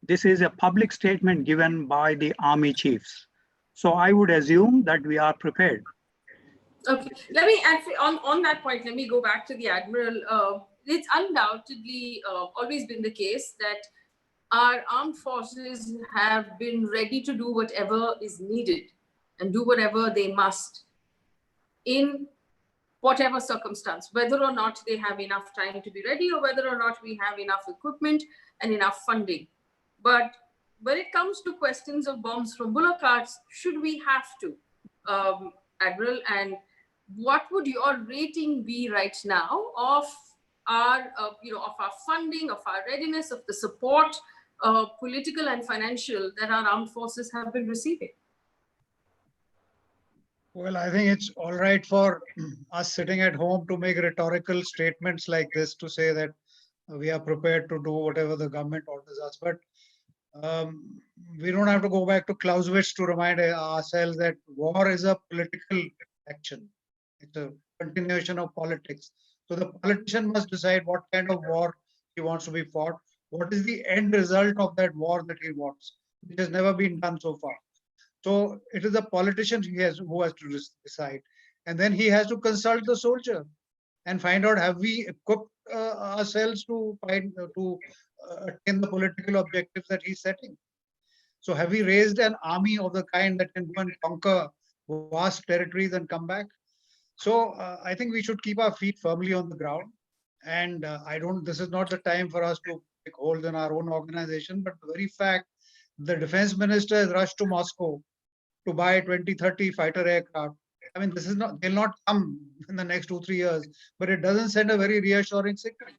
This is a public statement given by the army chiefs. So I would assume that we are prepared. Okay, let me actually, on that point, let me go back to the Admiral. It's undoubtedly always been the case that our armed forces have been ready to do whatever is needed and do whatever they must in whatever circumstance, whether or not they have enough time to be ready or whether or not we have enough equipment and enough funding But when it comes to questions of bombs from bullock carts, should we have to, Admiral? And what would your rating be right now of our, of our funding, of our readiness, of the support, political and financial, that our armed forces have been receiving? Well, I think it's all right for us sitting at home to make rhetorical statements like this to say that we are prepared to do whatever the government orders us. But we don't have to go back to Clausewitz to remind ourselves that war is a political action. It's a continuation of politics. So the politician must decide what kind of war he wants to be fought. What is the end result of that war that he wants, which has never been done so far. So it is the politician who has to decide. And then he has to consult the soldier and find out, have we equipped ourselves to attain the political objectives that he's setting? So have we raised an army of the kind that can go and conquer vast territories and come back? So I think we should keep our feet firmly on the ground. And this is not the time for us to pick holes in our own organization, but the very fact the defense minister has rushed to Moscow to buy 20-30 fighter aircraft. I mean, they'll not come in the next 2-3 years, but it doesn't send a very reassuring signal.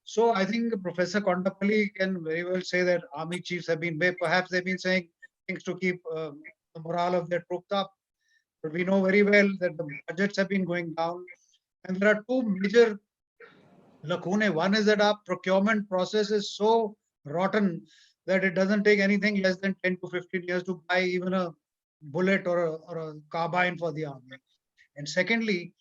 So I think Professor Kondapalli can very well say that army chiefs have been, perhaps they've been saying things to keep the morale of their troops up. But we know very well that the budgets have been going down. And there are two major lacunae. One is that our procurement process is so rotten that it doesn't take anything less than 10 to 15 years to buy even a bullet or a carbine for the army. And secondly,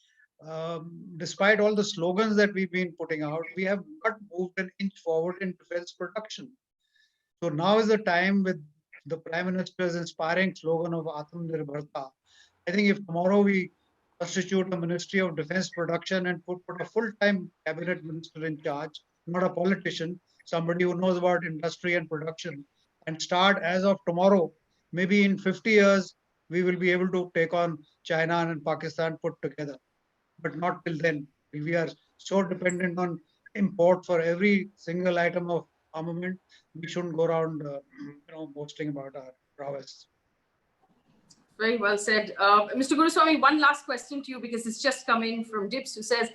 despite all the slogans that we've been putting out, we have not moved an inch forward in defense production. So now is the time, with the Prime Minister's inspiring slogan of Atmanirbharta. I think if tomorrow we constitute a Ministry of Defense Production and put a full-time cabinet minister in charge, not a politician, somebody who knows about industry and production, and start as of tomorrow, maybe in 50 years, we will be able to take on China and Pakistan put together. But not till then. We are so dependent on import for every single item of armament. We shouldn't go around, boasting about our prowess. Very well said. Mr. Guruswamy, one last question to you, because it's just come in from Dips, who says,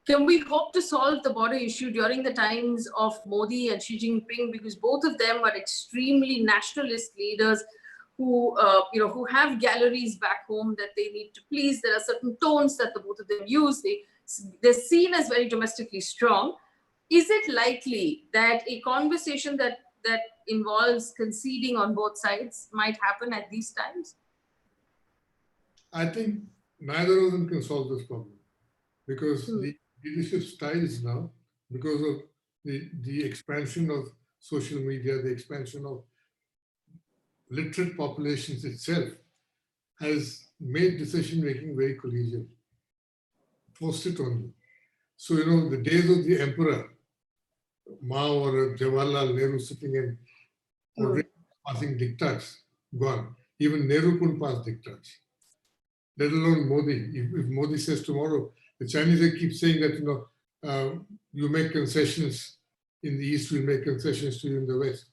can we hope to solve the border issue during the times of Modi and Xi Jinping? Because both of them are extremely nationalist leaders who have galleries back home that they need to please. There are certain tones that the both of them use. They're seen as very domestically strong. Is it likely that a conversation that involves conceding on both sides might happen at these times? I think neither of them can solve this problem, because the leadership styles now, because of the expansion of social media, the expansion of literate populations itself, has made decision-making very collegial, forced it on you. So, the days of the emperor, Mao or Jawaharlal Nehru sitting and already passing diktats, gone. Even Nehru couldn't pass diktats, let alone Modi. If Modi says tomorrow, the Chinese keep saying that, you make concessions in the East, we'll make concessions to you in the West.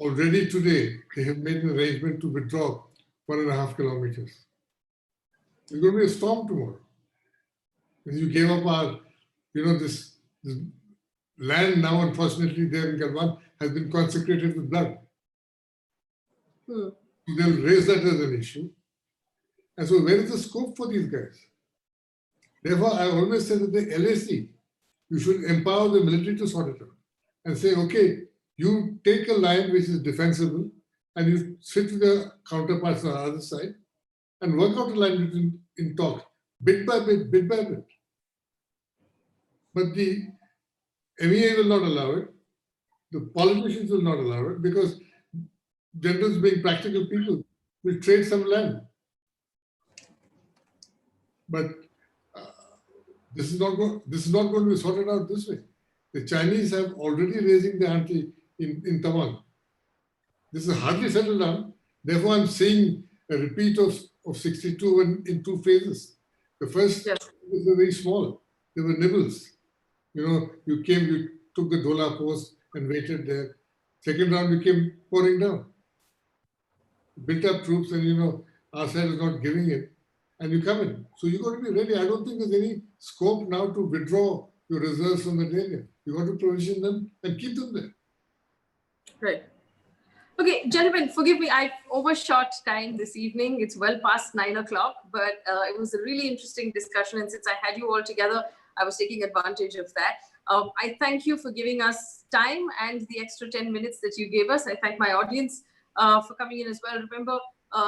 Already today, they have made an arrangement to withdraw 1.5 kilometers. There's going to be a storm tomorrow. When you gave up our, this land now, unfortunately, there in Galwan, has been consecrated with blood. They'll raise that as an issue. And so where is the scope for these guys? Therefore, I always say that the LAC, you should empower the military to sort it out and say, okay, you take a line which is defensible and you sit with the counterparts on the other side and work out a line in talk, bit by bit, bit by bit. But the MEA will not allow it. The politicians will not allow it, because generals, being practical people, will trade some land. But this is not going to be sorted out this way. The Chinese have already raising the ante in Tawang. This is hardly settled down. Therefore, I'm seeing a repeat of 62 in two phases. The first was very small. There were nibbles. You took the Dola post, and waited there. Second round, we came pouring down. Built up troops, and our side is not giving it, and you come in. So you got to be ready. I don't think there's any scope now to withdraw your reserves from that area. You got to provision them and keep them there. Right. Okay, gentlemen, forgive me. I overshot time this evening. It's well past 9 o'clock, but it was a really interesting discussion. And since I had you all together, I was taking advantage of that. I thank you for giving us time and the extra 10 minutes that you gave us. I thank my audience for coming in as well. Remember,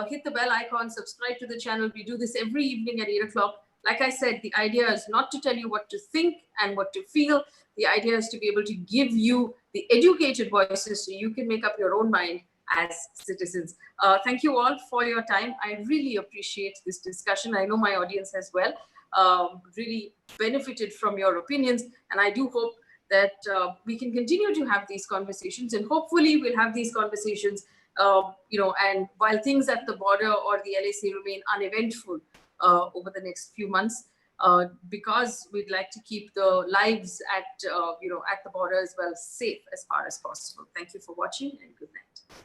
hit the bell icon, subscribe to the channel. We do this every evening at 8 o'clock. Like I said, the idea is not to tell you what to think and what to feel. The idea is to be able to give you the educated voices so you can make up your own mind as citizens. Thank you all for your time. I really appreciate this discussion. I know my audience as well really benefited from your opinions. And I do hope that we can continue to have these conversations, and hopefully we'll have these conversations, and while things at the border or the LAC remain uneventful over the next few months, because we'd like to keep the lives at the border as well safe as far as possible. Thank you for watching, and good night.